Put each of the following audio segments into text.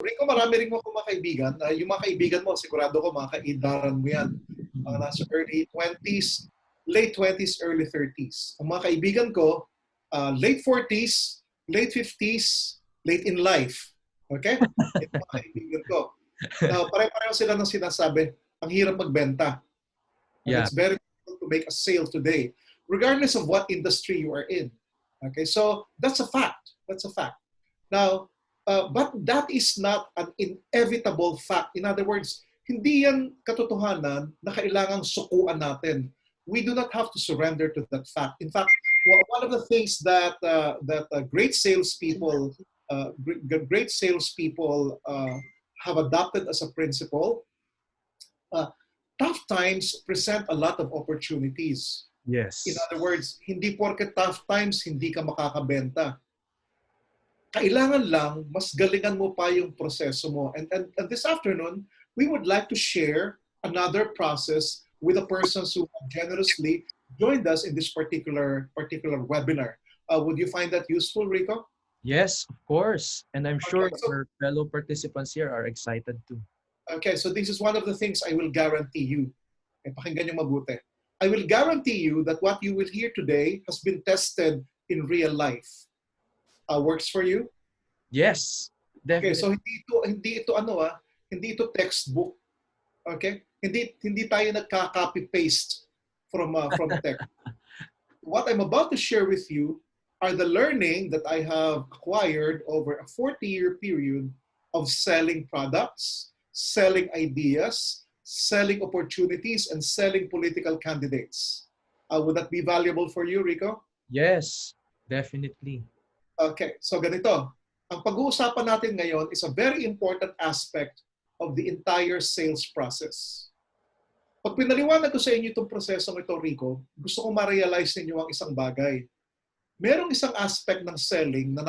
Rico, marami rin mo akong mga kaibigan. Yung mga kaibigan mo, sigurado ko mga kaidaran mo yan. Mga nasa early 20s, late 20s, early 30s. Ang mga kaibigan ko, late 40s, late 50s, late in life. Okay? Ito mga kaibigan ko. Now, pare-pareho sila ng sinasabi, ang hirap magbenta. And it's very difficult to make a sale today, regardless of what industry you are in. Okay, so that's a fact. That's a fact. Now, but that is not an inevitable fact. In other words, hindi yan katotohanan na kailangang sukuan natin. We do not have to surrender to that fact. In fact, one of the things that great salespeople have adopted as a principle, tough times present a lot of opportunities. Yes. In other words, hindi porket tough times, hindi ka makakabenta. Kailangan lang, mas galingan mo pa yung proseso mo. And this afternoon, we would like to share another process with the persons who have generously joined us in this particular webinar. Would you find that useful, Rico? Yes, of course. And I'm sure Okay, so, our fellow participants here are excited too. Okay, so this is one of the things I will guarantee you. Pakinggan niyo mabuti. I will guarantee you that what you will hear today has been tested in real life. Works for you? Yes, definitely. Okay, so hindi ito textbook. Okay? Hindi tayo nagka-copy-paste from text. What I'm about to share with you are the learning that I have acquired over a 40-year period of selling products, selling ideas, selling opportunities, and selling political candidates. Would that be valuable for you, Rico? Yes, definitely. Okay, so ganito. Ang pag-uusapan natin ngayon is a very important aspect of the entire sales process. Pag pinaliwanag ko sa inyo itong prosesong ito, Rico, gusto kong ma-realize ninyo ang isang bagay. Merong isang aspect ng selling na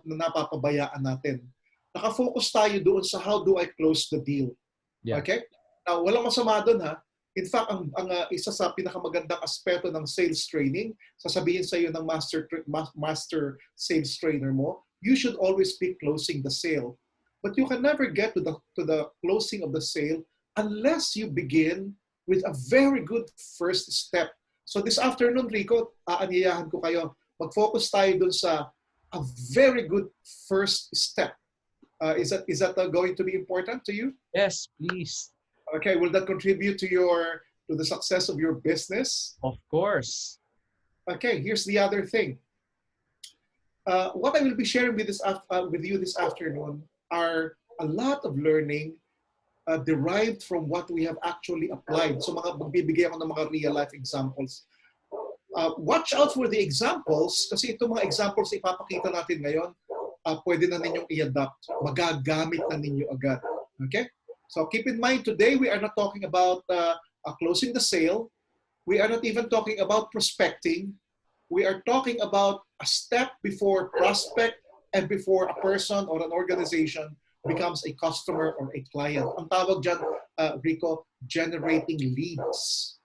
napapabayaan natin. Nakafocus tayo doon sa how do I close the deal. Yeah. Okay? Now, walang masama doon ha. In fact, ang isa sa pinakamagandang aspeto ng sales training, sasabihin sa iyo ng master sales trainer mo, you should always be closing the sale. But you can never get to the closing of the sale unless you begin with a very good first step. So this afternoon, Rico, aanyayahan ko kayo, mag-focus tayo dun sa a very good first step. Is that going to be important to you? Yes, please. Okay, will that contribute to the success of your business? Of course. Okay, here's the other thing. What I will be sharing with you this afternoon are a lot of learning derived from what we have actually applied. So magbibigay ako ng mga real life examples. Watch out for the examples kasi itong mga examples ipapakita natin ngayon, pwede na ninyong i-adapt. Magagamit na ninyo agad. Okay? So keep in mind, today we are not talking about closing the sale. We are not even talking about prospecting. We are talking about a step before prospect and before a person or an organization becomes a customer or a client. Ang tawag dyan, Rico, generating leads.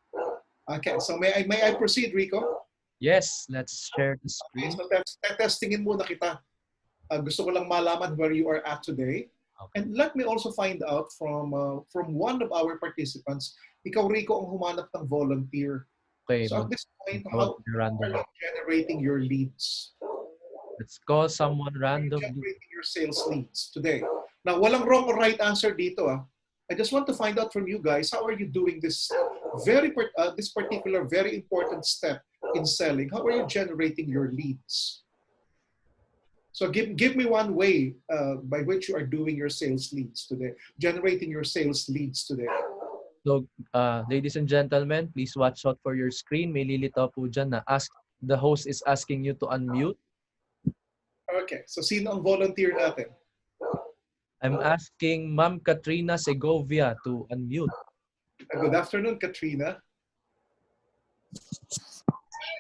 Okay, so may I proceed, Rico? Yes, let's share the screen. Okay, so testingin muna kita. Gusto ko lang malaman where you are at today. Okay. And let me also find out from one of our participants, ikaw, Rico, ang humanap ng volunteer. Okay. So at this point, how are you generating your leads? Let's call someone random. Generating your sales leads today. Now, walang wrong or right answer dito. I just want to find out from you guys, how are you doing this this particular very important step in selling? How are you generating your leads? So give me one way by which you are doing your sales leads today, generating your sales leads today. So, ladies and gentlemen, please watch out for your screen. May lilitaw po dyan na the host is asking you to unmute. Okay, so sino ang volunteer natin? I'm asking Ma'am Katrina Segovia to unmute. Good afternoon, Katrina.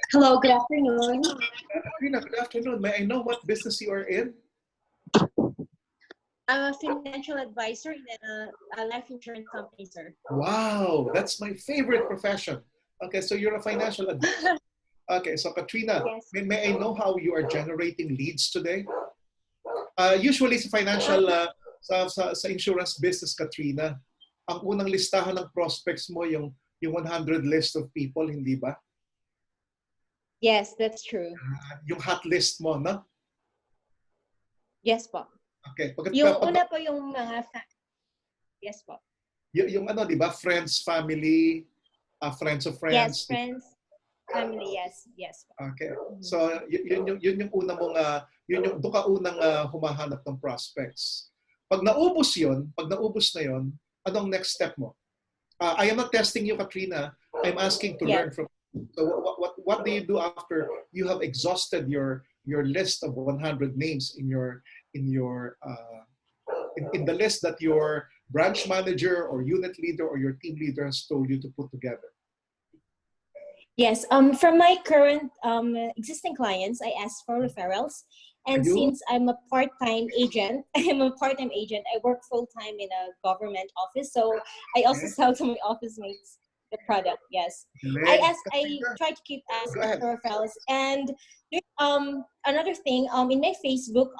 Hello, good afternoon. Katrina, good afternoon. May I know what business you are in? I'm a financial advisor in a life insurance company, sir. Wow, that's my favorite profession. Okay, so you're a financial advisor. Okay, so Katrina, yes. may I know how you are generating leads today? Usually sa financial sa insurance business, Katrina, ang unang listahan ng prospects mo yung 100 list of people, hindi ba? Yes, that's true. Yung hot list mo, no? Yes po. Okay. Yung una po yung mga yes po. Yung ano, di ba? Friends, family, friends of friends. Yes, friends, family, yes, yes po. Okay. So, yun yung unang mong, doon ka unang humahanap ng prospects. Pag naubos na yun, anong next step mo? I am not testing you, Katrina. I'm asking to learn from you. So what do you do after you have exhausted your list of 100 names in the list that your branch manager or unit leader or your team leader has told you to put together? Yes, from my current existing clients, I asked for referrals. And since I'm a part-time agent, I work full-time in a government office. So I also sell to my office mates the product, yes. I try to keep asking for referrals. And another thing, in my Facebook,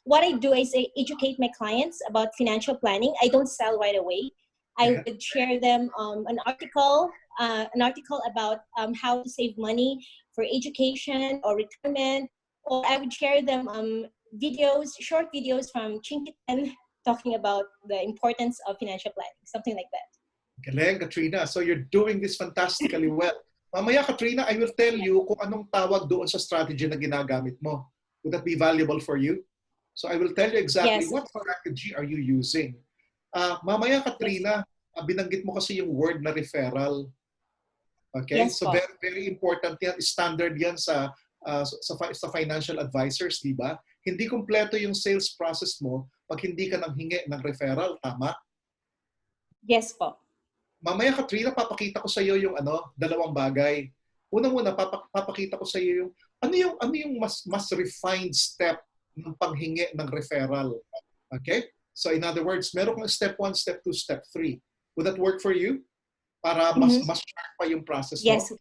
what I do is I educate my clients about financial planning. I don't sell right away. I would share them an article about how to save money for education or retirement, or I would share them short videos from Chinkitan talking about the importance of financial planning, something like that. Galing, Katrina. So you're doing this fantastically well. Mamaya, Katrina, I will tell you kung anong tawag doon sa strategy na ginagamit mo. Would that be valuable for you? So I will tell you exactly what strategy are you using. Mamaya, Katrina, binanggit mo kasi yung word na referral. Okay? Yes, so very, very important yan. Standard yan sa financial advisors, di ba? Hindi kumpleto yung sales process mo pag hindi ka nang hingi ng referral. Tama? Yes po. Mamaya, Katrina, papakita ko sa iyo yung dalawang bagay. Una-una, papakita ko sa iyo yung ano yung mas refined step ng panghingi ng referral. Okay? So in other words, meron kang step 1, step 2, step 3. Would that work for you? Para mas sharp pa yung process mo? Yes.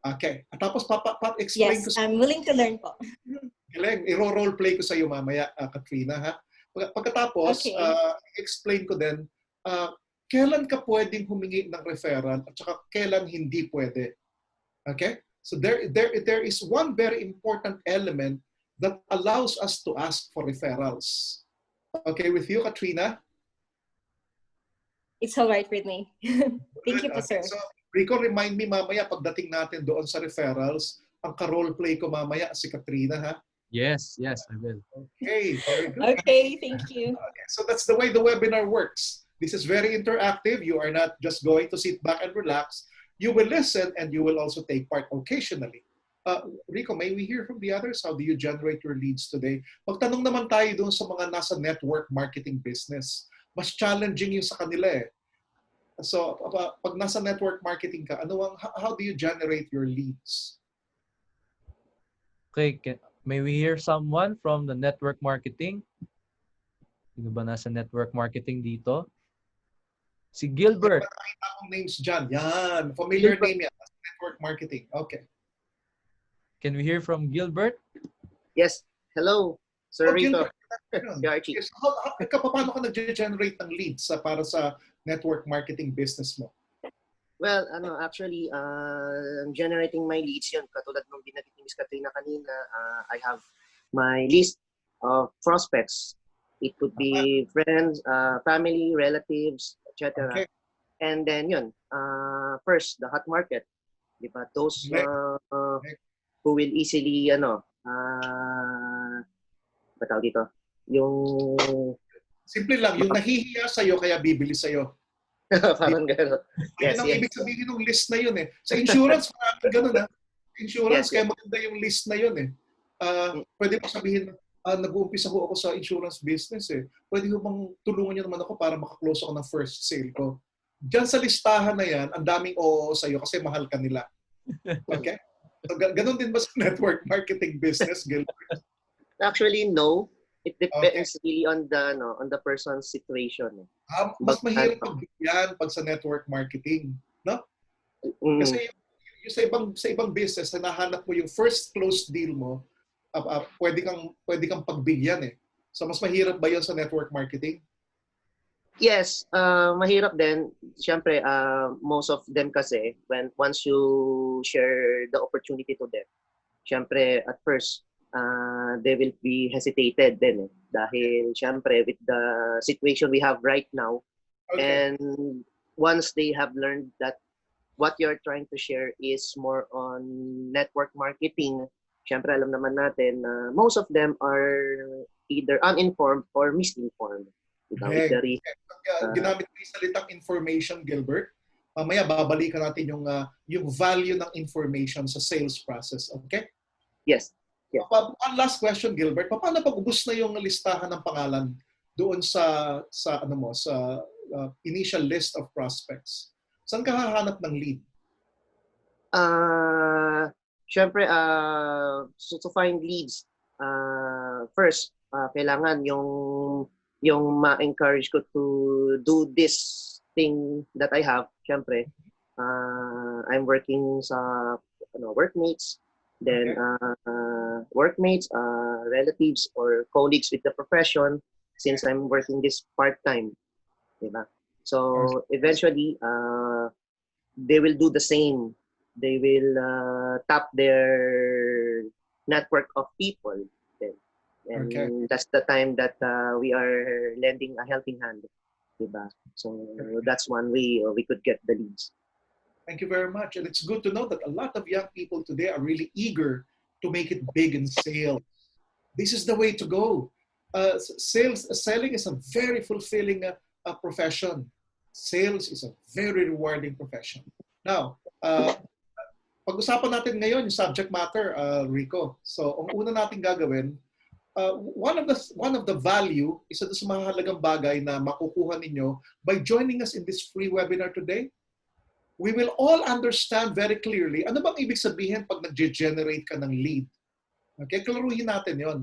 Okay. At tapos explain ko sa I'm willing to learn po. Galing. I-role play ko sa iyo mamaya, Katrina, ha? Pagkatapos, explain ko din kailan ka pwedeng humingi ng referral at saka kailan hindi pwede. Okay? So there is one very important element that allows us to ask for referrals. Okay with you, Katrina? It's all right with me. Thank you po, sir. So, Rico, remind me mamaya pagdating natin doon sa referrals, ang ka-role play ko mamaya si Katrina, ha? Yes, I will. Okay, very good. Okay, thank you. Okay, so that's the way the webinar works. This is very interactive. You are not just going to sit back and relax. You will listen and you will also take part occasionally. Rico, may we hear from the others? How do you generate your leads today? Magtanong naman tayo doon sa mga nasa network marketing business. Mas challenging yung sa kanila eh. So, pag nasa network marketing ka, how do you generate your leads? Okay, may we hear someone from the network marketing? Sino ba nasa network marketing dito? Si Gilbert. Nakita akong names dyan. Yan. Familiar name yan. Network marketing. Okay. Can we hear from Gilbert? Yes. Hello, Sir Rico. Archie. Yes. Paano ka nag-generate ng leads para sa network marketing business mo? Well, actually, I'm generating my leads yun. Katulad nung binanggit ni Ms. Katrina kanina, I have my list of prospects. It could be friends, family, relatives, etc. Okay. And then yun, first, the hot market. Diba? Those who will easily, batawag dito, yung... Simple lang, yung nahihiya sa'yo kaya bibili sa'yo. Parang gano'n. Yes, ang ibig sabihin ng list na yun eh. Sa insurance, maraming gano'n ha. Insurance, kaya maganda yung list na yun eh. Pwede mo sabihin, nag-uumpisa ko ako sa insurance business eh. Pwede mo bang tulungan niyo naman ako para makaklose ako ng first sale ko. Diyan sa listahan na yan, ang daming oo sa'yo kasi mahal ka nila. Okay? So, ganun din ba sa network marketing business, Gilbert? Actually, no. It depends really on the person's situation. Mas mahirap pagbigyan pag sa network marketing, no? Kasi yung sa ibang business, nahanap mo yung first closed deal mo, pwede kang pagbigyan eh. So mas mahirap ba yun sa network marketing? Yes, mahirap din. Siyempre, most of them kasi, once you share the opportunity to them, siyempre, at first, they will be hesitated din. Dahil, siyempre, with the situation we have right now, Okay. and once they have learned that what you're trying to share is more on network marketing, siyempre, alam naman natin na most of them are either uninformed or misinformed. Diba? With Correct. the reason, Ginamit ko yung salitang information, Gilbert. Mamaya babalikan natin yung value ng information sa sales process. Okay? yes, yes. One last question, Gilbert. Paano pag ubos na yung listahan ng pangalan doon sa initial list of prospects? Saan ka hahanap ng lead? Siyempre, so to find leads, first, kailangan yung ma-encourage ko to do this thing that I have. Siyempre, I'm working sa workmates, then workmates, relatives, or colleagues with the profession since I'm working this part-time. Diba? So, eventually, they will do the same. They will tap their network of people. And that's the time that we are lending a helping hand. Diba? So that's one way we could get the leads. Thank you very much. And it's good to know that a lot of young people today are really eager to make it big in sales. This is the way to go. Selling is a very fulfilling profession. Sales is a very rewarding profession. Now, pag-usapan natin ngayon yung subject matter, Rico. So, ang una natin gagawin, one of the value, isa sa mahalagang bagay na makukuha ninyo by joining us in this free webinar today, we will all understand very clearly ano bang ibig sabihin pag nag-generate ka ng lead. Okay, klaruhin natin yon.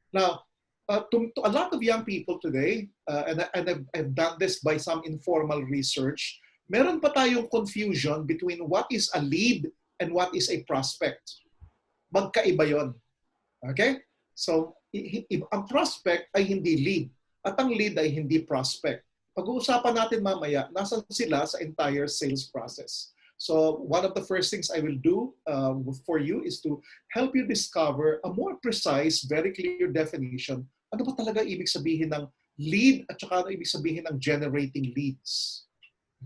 Now, to a lot of young people today, and I've done this by some informal research, meron pa tayong confusion between what is a lead and what is a prospect. Magkaiba yon. Okay? So, ang prospect ay hindi lead at ang lead ay hindi prospect. Pag-uusapan natin mamaya, nasan sila sa entire sales process. So, one of the first things I will do for you is to help you discover a more precise, very clear definition. Ano ba talaga ibig sabihin ng lead at saka ano ibig sabihin ng generating leads?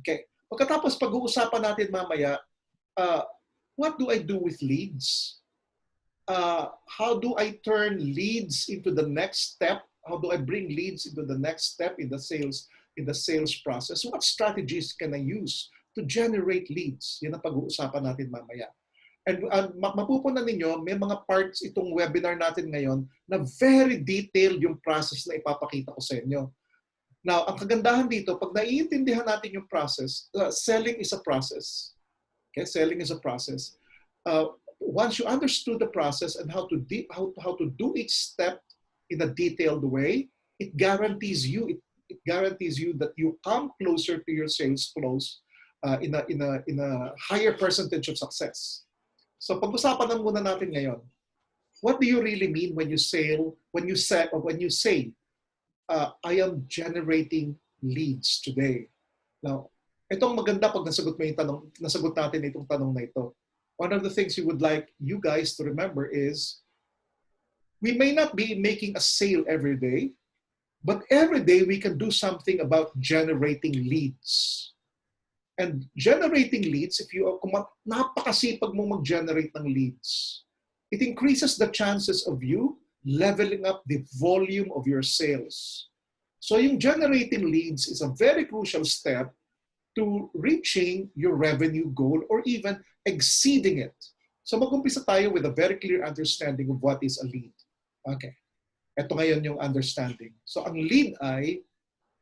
Okay. Pagkatapos pag-uusapan natin mamaya, what do I do with leads? How do I turn leads into the next step? How do I bring leads into the next step in the sales process? What strategies can I use to generate leads? Yan ang pag-uusapan natin mamaya. And mapupunan ninyo, may mga parts itong webinar natin ngayon na very detailed yung process na ipapakita ko sa inyo. Now, ang kagandahan dito, pag naiintindihan natin yung process, selling is a process. Okay, selling is a process. Once you understood the process and how to do each step in a detailed way, it guarantees you that you come closer to your sales close in a higher percentage of success. So pag-usapan na muna natin ngayon. What do you really mean when you say I am generating leads today? Now, itong maganda pag nasagot natin itong tanong na ito. One of the things we would like you guys to remember is we may not be making a sale every day, but every day we can do something about generating leads. And generating leads, kung napakasipag mong mag-generate ng leads, it increases the chances of you leveling up the volume of your sales. So yung generating leads is a very crucial step to reaching your revenue goal or even exceeding it. So mag-umpisa tayo with a very clear understanding of what is a lead. Okay. Ito ngayon yung understanding. So ang lead ay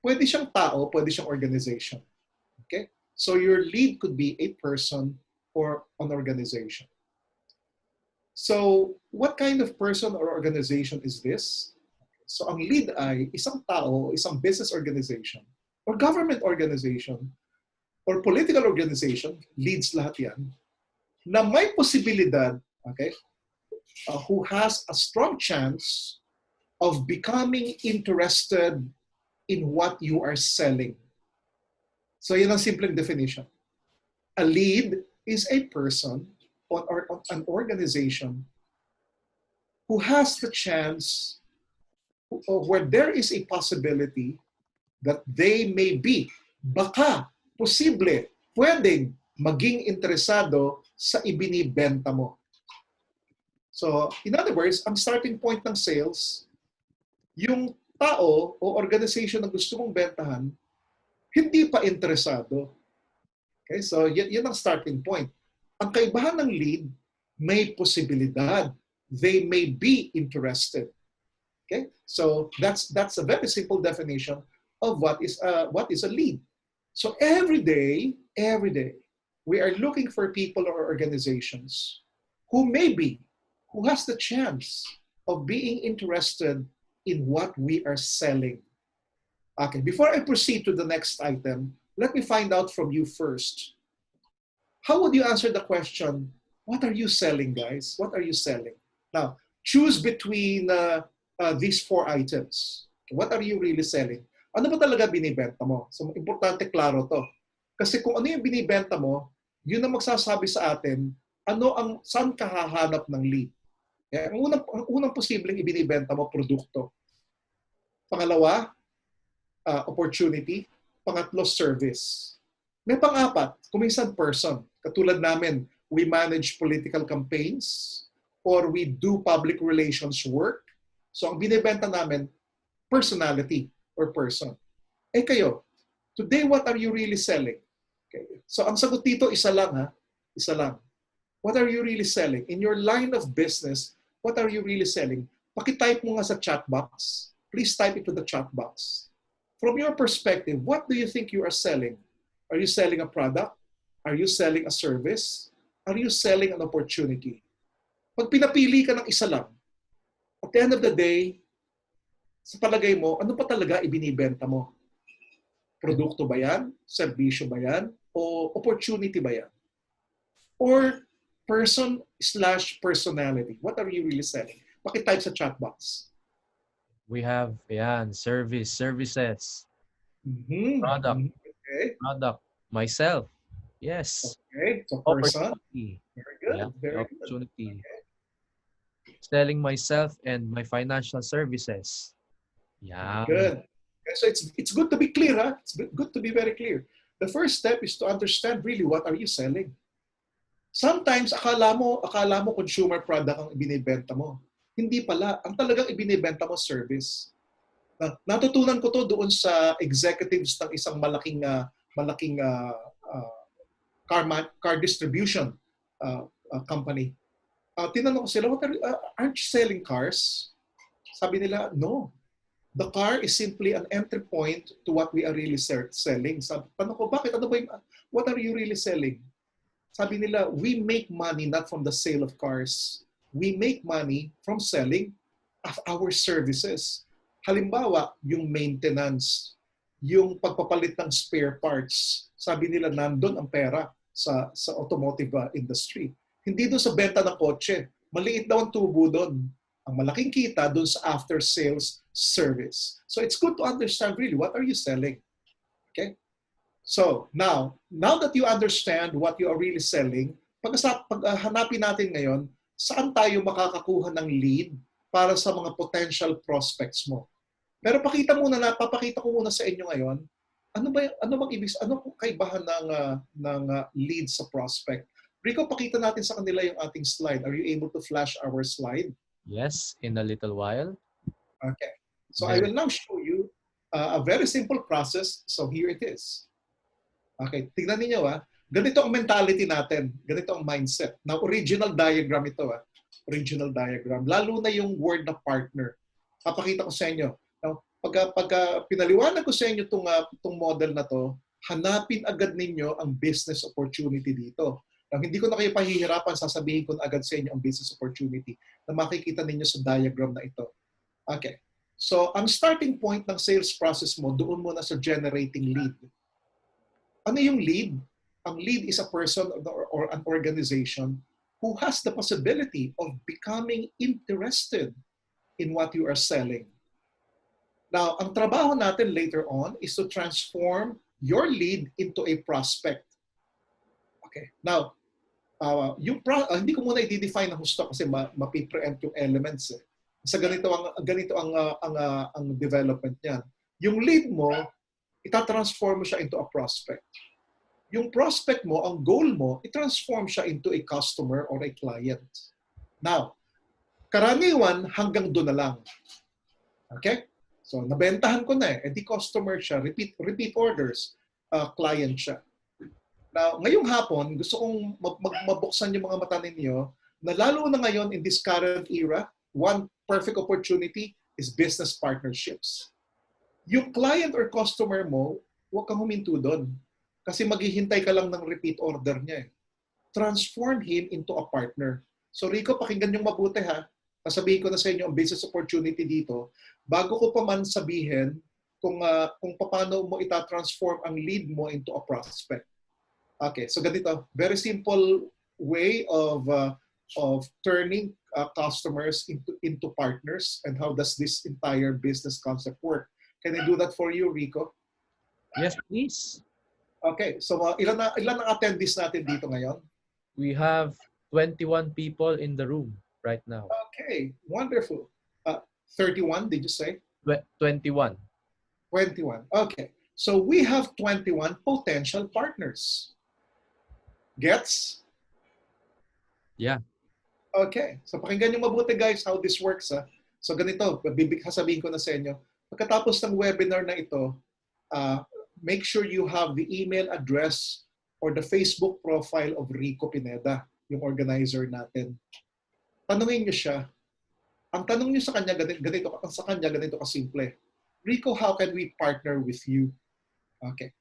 pwede siyang tao, pwede siyang organization. Okay? So your lead could be a person or an organization. So what kind of person or organization is this? So ang lead ay isang tao, isang business organization or government organization or political organization, leads lahat yan, na may posibilidad, okay, who has a strong chance of becoming interested in what you are selling. So yun ang simpleng definition. A lead is a person or an organization who has the chance, or where there is a possibility that they may be, baka, posible, pwedeng maging interesado sa ibinibenta mo. So, in other words, ang starting point ng sales, yung tao o organization na gusto mong bentahan, hindi pa interesado. Okay? So, yan ang starting point. Ang kaibahan ng lead, may posibilidad. They may be interested. Okay? So, that's a very simple definition of what is a lead. So, every day, we are looking for people or organizations who has the chance of being interested in what we are selling. Okay, before I proceed to the next item, let me find out from you first. How would you answer the question, what are you selling, guys? What are you selling? Now, choose between these 4 items. What are you really selling? Ano ba talaga binibenta mo? So, importante klaro to. Kasi kung ano yung binibenta mo, yun ang magsasabi sa atin, saan ka hahanap ng lead. Yeah, ang unang posibleng ibinibenta mo, produkto. Pangalawa, opportunity. Pangatlo, service. May pang-apat, kuminsan person. Katulad namin, we manage political campaigns or we do public relations work. So ang binibenta namin, personality or person. Eh kayo, today what are you really selling? Okay. So ang sagot dito, isa lang ha. Isa lang. What are you really selling? In your line of business, what are you really selling? Paki-type mo nga sa chat box. Please type it to the chat box. From your perspective, what do you think you are selling? Are you selling a product? Are you selling a service? Are you selling an opportunity? Pag pinapili ka ng isa lang, at the end of the day, sa palagay mo, ano pa talaga ibinibenta mo? Produkto ba yan? Serbisyo ba yan? O opportunity ba yan? Or person/personality? What are you really selling? Paki-type sa chat box. We have, services, Mm-hmm. product, Okay. product, myself. Yes. Okay. So person. Opportunity. Very good. Yeah, Very good. opportunity. Selling myself and my financial services. Yeah. Good. Okay, so it's good to be clear, huh? It's good to be very clear. The first step is to understand really what are you selling. Sometimes akala mo consumer product ang ibinebenta mo. Hindi pala. Ang talagang ibinebenta mo service. Natutunan ko to doon sa executives ng isang malaking car distribution company. Tinanong ko sila, aren't you selling cars? Sabi nila, no. The car is simply an entry point to what we are really selling. Tanong ko, bakit? What are you really selling? Sabi nila, we make money not from the sale of cars. We make money from selling of our services. Halimbawa, yung maintenance, yung pagpapalit ng spare parts. Sabi nila, nandun ang pera sa automotive industry. Hindi doon sa benta ng kotse. Maliit daw ang tubo doon. Ang malaking kita doon sa after-sales service. So it's good to understand really what are you selling. Okay? So now that you understand what you are really selling, paghanapin natin ngayon, saan tayo makakakuha ng lead para sa mga potential prospects mo. Pero papakita ko muna sa inyo ngayon, anong kaibahan ng lead sa prospect? Rico, pakita natin sa kanila yung ating slide. Are you able to flash our slide? Yes, in a little while. Okay. So I will now show you a very simple process. So here it is. Okay, tingnan niyo ganito ang mentality natin, ganito ang mindset. Now, original diagram ito original diagram. Lalo na yung word na partner. Papakita ko sa inyo. Now, pag pinaliwanag ko sa inyo itong model na to, hanapin agad ninyo ang business opportunity dito. Now, hindi ko na kayo pahihirapan, sasabihin ko na agad sa inyo ang business opportunity na makikita ninyo sa diagram na ito. Okay. So, ang starting point ng sales process mo, doon muna sa generating lead. Ano yung lead? Ang lead is a person or an organization who has the possibility of becoming interested in what you are selling. Now, ang trabaho natin later on is to transform your lead into a prospect. Okay. Now, hindi ko muna i-define ng husto kasi mapipreempt yung elements. Eh. Sa ganito ang development niyan. Yung lead mo, itatransform mo siya into a prospect. Yung prospect mo, ang goal mo, i-transform siya into a customer or a client. Now, karaniwan hanggang doon na lang. Okay? So, nabentahan ko na eh. Edi customer siya, repeat orders, client siya. Now, ngayong hapon, gusto kong mabuksan yung mga mata ninyo na lalo na ngayon in this current era, one perfect opportunity is business partnerships. Yung client or customer mo, huwag kang huminto doon. Kasi maghihintay ka lang ng repeat order niya. Transform him into a partner. So Rico, pakinggan yung mabuti ha. Sasabihin ko na sa inyo ang business opportunity dito. Bago ko pa man sabihin kung paano mo itatransform ang lead mo into a prospect. Okay, so ganito. Very simple way of turning customers into partners, and how does this entire business concept work? Can I do that for you, Rico? Yes, please. Okay, so ilan ang attendees natin dito ngayon? We have 21 people in the room right now. Okay, wonderful. 31, did you say? 21. 21. Okay, so we have 21 potential partners. Gets? Yeah. Okay, so pakinggan niyo mabuti guys how this works. So ganito, sasabihin ko na sa inyo. Pagkatapos ng webinar na ito, make sure you have the email address or the Facebook profile of Rico Pineda, yung organizer natin. Tanungin niyo siya. Ang tanong niyo sa kanya ganito kasimple. Rico, how can we partner with you? Okay.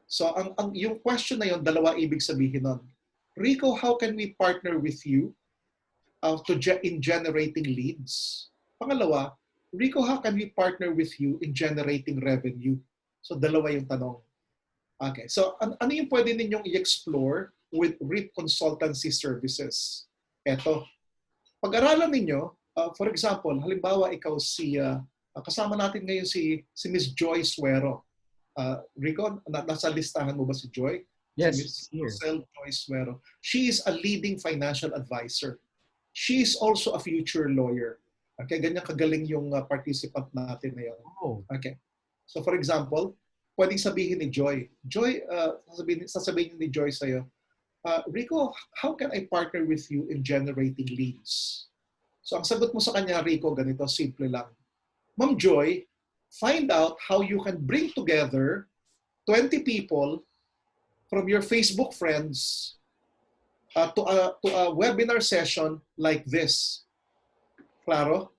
So yung question na yon, dalawa ibig sabihin nun. Rico, how can we partner with you in generating leads? Pangalawa, Rico, how can we partner with you in generating revenue? So dalawa yung tanong. Okay. So ano yung pwede ninyong i-explore with RIP Consultancy Services? Eto. Pag-aralan ninyo, for example, halimbawa ikaw kasama natin ngayon si Miss Joy Suero. Rico, nasa listahan mo ba si Joy? Yes, Si Miss here. Joy Suero. She is a leading financial advisor. She is also a future lawyer. Okay, ganyan kagaling yung participant natin na yun. Oh. Okay. So for example, pwedeng sabihin ni Joy, sasabihin ni Joy sa'yo, Rico, how can I partner with you in generating leads? So ang sagot mo sa kanya, Rico, ganito, simple lang. Ma'am Joy, find out how you can bring together 20 people from your Facebook friends to a webinar session like this. Klaro?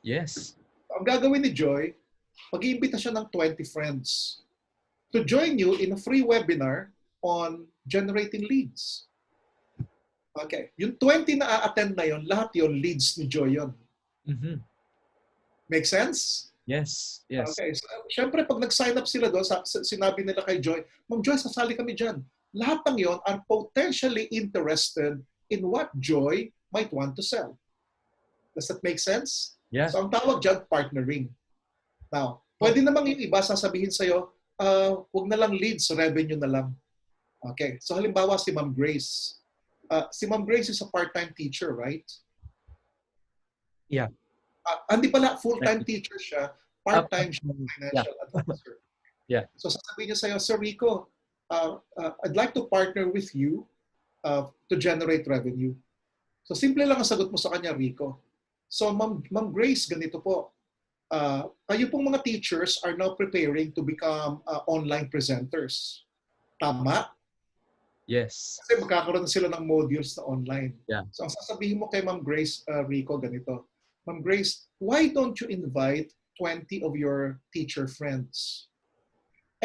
Yes. Ang gagawin ni Joy, mag-iimbita siya ng 20 friends to join you in a free webinar on generating leads. Okay. Yung 20 na a-attend na yon, lahat yon leads ni Joy yon. Mm-hmm. Make sense? Yes. Yes. Okay. So, syempre, pag nag-sign up sila doon, sinabi nila kay Joy, Ma'am Joy, sasali kami dyan. Lahat ng yon are potentially interested in what Joy might want to sell. Does that make sense? Yeah. So, ang tawag dyan, partnering. Now, pwede namang yung iba sasabihin sa'yo, huwag na lang leads, revenue na lang. Okay. So, halimbawa si Ma'am Grace. Si Ma'am Grace is a part-time teacher, right? Yeah. Hindi pala, full-time teacher siya. Part-time siya, financial advisor. Yeah. So, sasabihin niya sa'yo, Sir Rico, I'd like to partner with you to generate revenue. So, simple lang ang sagot mo sa kanya, Rico. So, Ma'am Grace, ganito po. Kayo pong mga teachers are now preparing to become online presenters. Tama? Yes. Kasi magkakaroon sila ng modules na online. Yeah. So, ang sasabihin mo kay Ma'am Grace, Rico, ganito. Ma'am Grace, why don't you invite 20 of your teacher friends?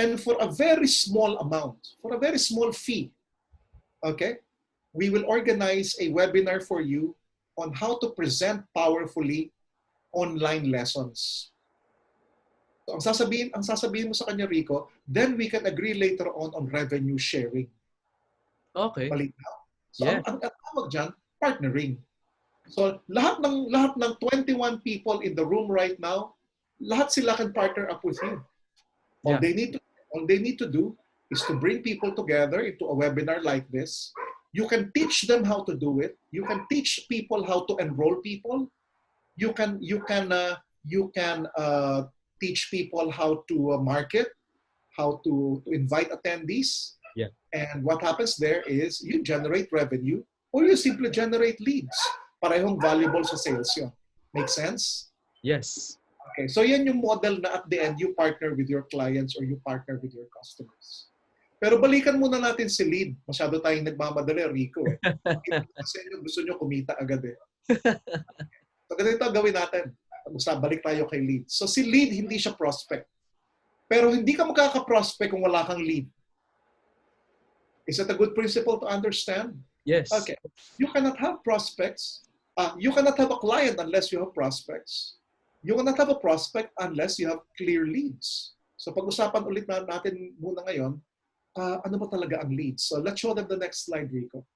And for a very small amount, for a very small fee, okay, we will organize a webinar for you on how to present powerfully online lessons. So, ang sasabihin mo sa kanya, Rico, then we can agree later on revenue sharing. Okay. Malinaw. So, Yeah. ang tawag dyan, partnering. So, lahat ng 21 people in the room right now, lahat sila can partner up with you. All Yeah. they need to do is to bring people together into a webinar like this. You can teach them how to do it. You can teach people how to enroll people. You can teach people how to market, how to invite attendees. Yeah. And what happens there is you generate revenue or you simply generate leads. Parehong valuable sa sales yun. Make sense? Yes. Okay, so yan yung model na at the end you partner with your clients or you partner with your customers. Pero balikan muna natin si lead. Masyado tayong nagmamadali, Rico. Kasi gusto nyo kumita agad eh. So ganito gawin natin. Balik tayo kay lead. So si lead, hindi siya prospect. Pero hindi ka makaka-prospect kung wala kang lead. Is that a good principle to understand? Yes. Okay. You cannot have prospects. You cannot have a client unless you have prospects. You cannot have a prospect unless you have clear leads. So pag-usapan ulit natin muna ngayon, ano ba talaga ang leads? So let's show them the next slide, Rico.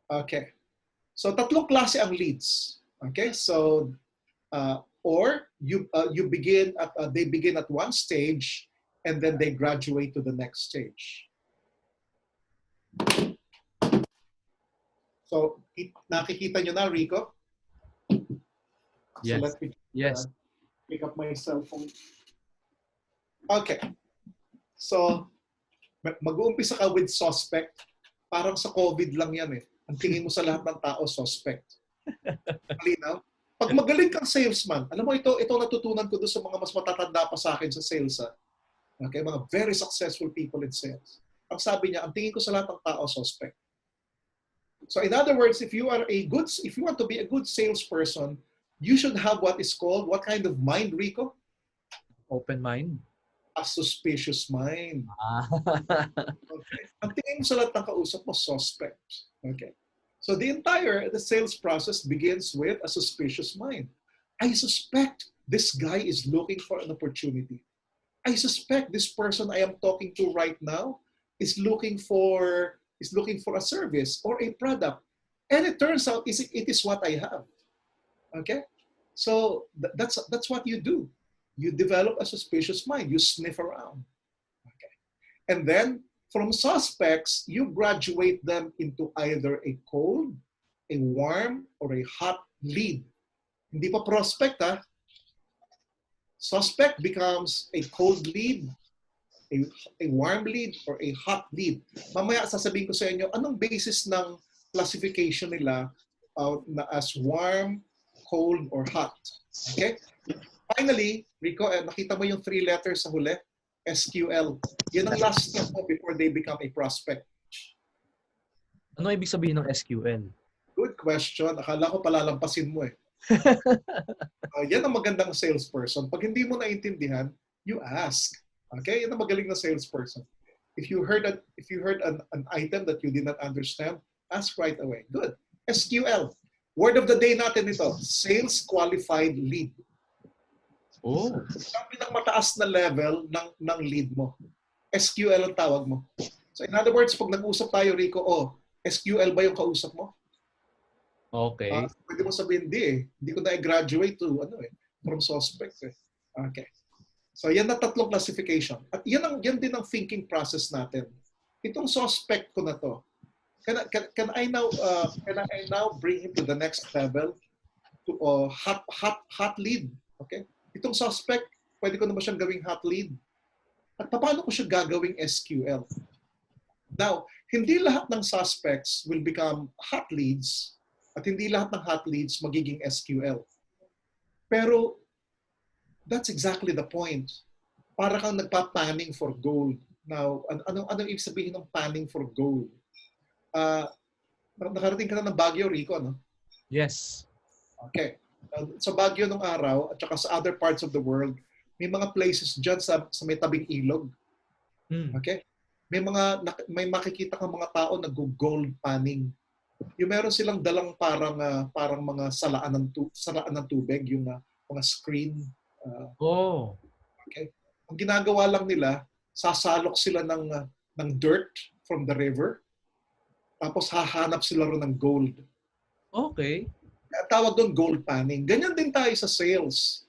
Okay. So tatlong klase ang leads. Okay? So or you begin at they begin at one stage and then they graduate to the next stage. So nakikita nyo na, Rico? Yes. So let me pick up my cell phone. Okay. So, mag-uumpisa ka with suspect. Parang sa COVID lang yan eh. Ang tingin mo sa lahat ng tao, suspect. Malinaw? Pag magaling kang salesman, alam mo ito natutunan ko doon sa mga mas matatanda pa sa akin sa sales. Okay, mga very successful people in sales. Ang sabi niya, ang tingin ko sa lahat ng tao, suspect. So in other words, if you want to be a good salesperson, you should have what kind of mind, Rico? Open mind. A suspicious mind. Okay. Ang tingin mo sa lahat ng kausap mo, suspect. Okay. So the sales process begins with a suspicious mind. I suspect this guy is looking for an opportunity. I suspect this person I am talking to right now is looking for a service or a product. And it turns out it is what I have. Okay? So that's what you do. You develop a suspicious mind. You sniff around. Okay. And then, from suspects, you graduate them into either a cold, a warm, or a hot lead. Hindi pa prospect, ha? Suspect becomes a cold lead, a warm lead, or a hot lead. Mamaya sasabihin ko sa inyo, anong basis ng classification nila as warm, cold, or hot. Okay? Finally, Rico, nakita mo yung 3 letters sa huli? SQL. Yan ang last step mo before they become a prospect. Ano ibig sabihin ng SQL? Good question. Akala ko palalampasin mo eh. Yan ang magandang salesperson. Pag hindi mo naintindihan, you ask. Okay? Yan ang magaling na salesperson. If you heard an item that you did not understand, ask right away. Good. SQL. Word of the day natin ito, sales qualified lead. Oh. Ang pinakamataas na level ng lead mo. SQL ang tawag mo. So in other words, pag nag-usap tayo, Rico, SQL ba yung kausap mo? Okay. Pwede mo sabihin, hindi ko na-graduate from suspect. Okay. So yan na tatlong classification. At yan din ang thinking process natin. Itong suspect ko na to, can I now bring him to the next level to hot lead? Okay? Itong suspect, pwede ko na ba siyang gawing hot lead? At paano ko siya gagawing SQL? Now, hindi lahat ng suspects will become hot leads at hindi lahat ng hot leads magiging SQL. Pero that's exactly the point. Para kang nagpa-panning for gold. Now, anong ibig sabihin ng panning for gold? Nakarating ka na ng Baguio, Rico, no? Yes. Okay. Sa Baguio nung araw at saka sa other parts of the world, may mga places dyan sa may tabing ilog. Okay? May makikita kang mga tao nag-gold panning. Yung meron silang dalang parang mga salaan ng tubig, yung mga screen. Okay? Ang ginagawa lang nila, sasalok sila ng dirt from the river. Tapos hahanap sila ron ng gold. Okay. Tawag doon gold panning. Ganyan din tayo sa sales.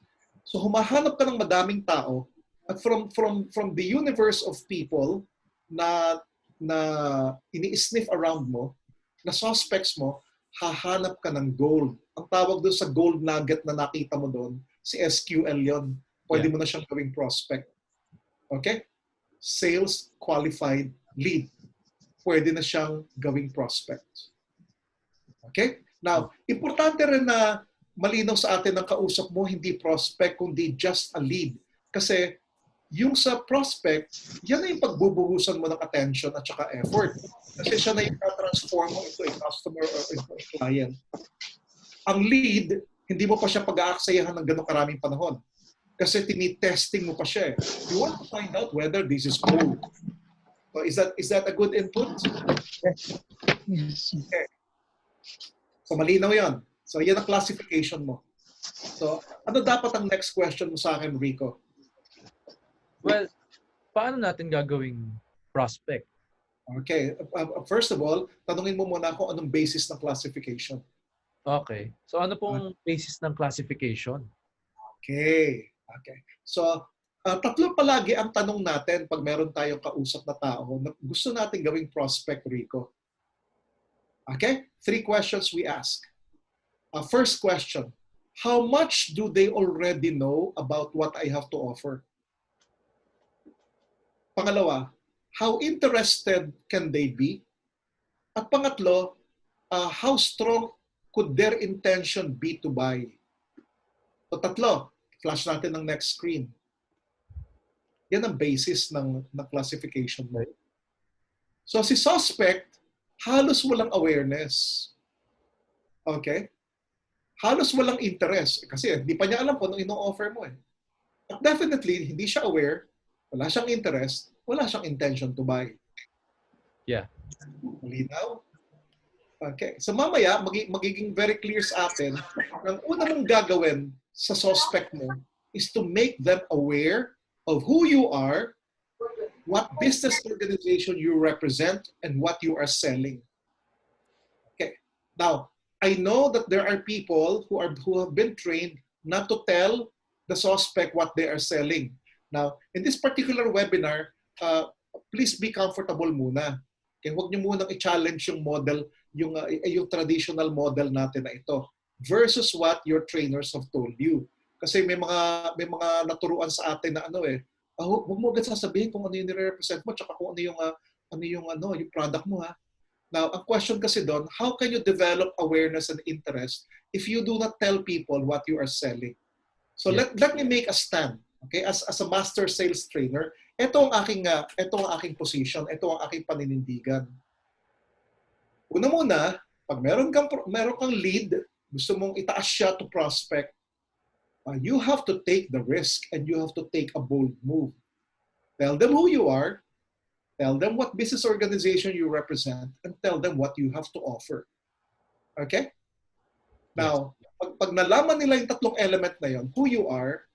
So humahanap ka ng madaming tao at from the universe of people na ini-sniff around mo, na suspects mo, hahanap ka ng gold. Ang tawag doon sa gold nugget na nakita mo doon, si SQL yon. Pwede mo na siyang gawing prospect. Okay? Sales qualified lead. Pwede na siyang gawing prospect. Okay? Now, importante rin na malinaw sa atin ng kausap mo, hindi prospect, kundi just a lead. Kasi yung sa prospect, yan na yung pagbubuhusan mo ng attention at saka effort. Kasi siya na yung transform mo into a customer or into a client. Ang lead, hindi mo pa siya pag-aaksayahan ng ganong karaming panahon. Kasi tinitesting mo pa siya. You want to find out whether this is gold. So is that a good input? Yes. Okay. So malinaw yan. So yan ang classification mo. So ano dapat ang next question mo sa akin, Rico? Well, paano natin gagawing prospect? Okay. First of all, tanungin mo muna kung anong basis ng classification. Okay. So ano pong basis ng classification? Okay. Okay. So, tatlo palagi ang tanong natin pag meron tayong kausap na tao na gusto natin gawing prospect, Rico. Okay? 3 questions we ask. First question, how much do they already know about what I have to offer? Pangalawa, how interested can they be? At pangatlo, how strong could their intention be to buy? So tatlo, flash natin ng next screen. Yan ang basis ng classification mo. So si suspect, halos walang awareness. Okay? Halos walang interest. Kasi hindi pa niya alam kung anong ino-offer mo eh. At definitely, hindi siya aware, wala siyang interest, wala siyang intention to buy. Yeah. Malinaw? Okay. So mamaya, magiging very clear sa atin, ang una mong gagawin sa suspect mo is to make them aware of who you are, what business organization you represent, and what you are selling. Okay. Now, I know that there are people who have been trained not to tell the suspect what they are selling. Now, in this particular webinar, please be comfortable muna. Okay, huwag niyo munang i-challenge yung model, yung traditional model natin na ito versus what your trainers have told you. Kasi may mga naturuan sa atin na huwag mo agad sasabihin kung ano yung nire-represent mo tsaka kung yung product mo ha. Now, ang question kasi doon, how can you develop awareness and interest if you do not tell people what you are selling? So let me make a stand. Okay, as a master sales trainer, ito ang aking position, ito ang aking paninindigan. Una muna, pag meron kang lead, gusto mong itaas siya to prospect, you have to take the risk and you have to take a bold move. Tell them who you are, tell them what business organization you represent, and tell them what you have to offer. Okay? Now, pag nalaman nila yung tatlong element na yon, who you are,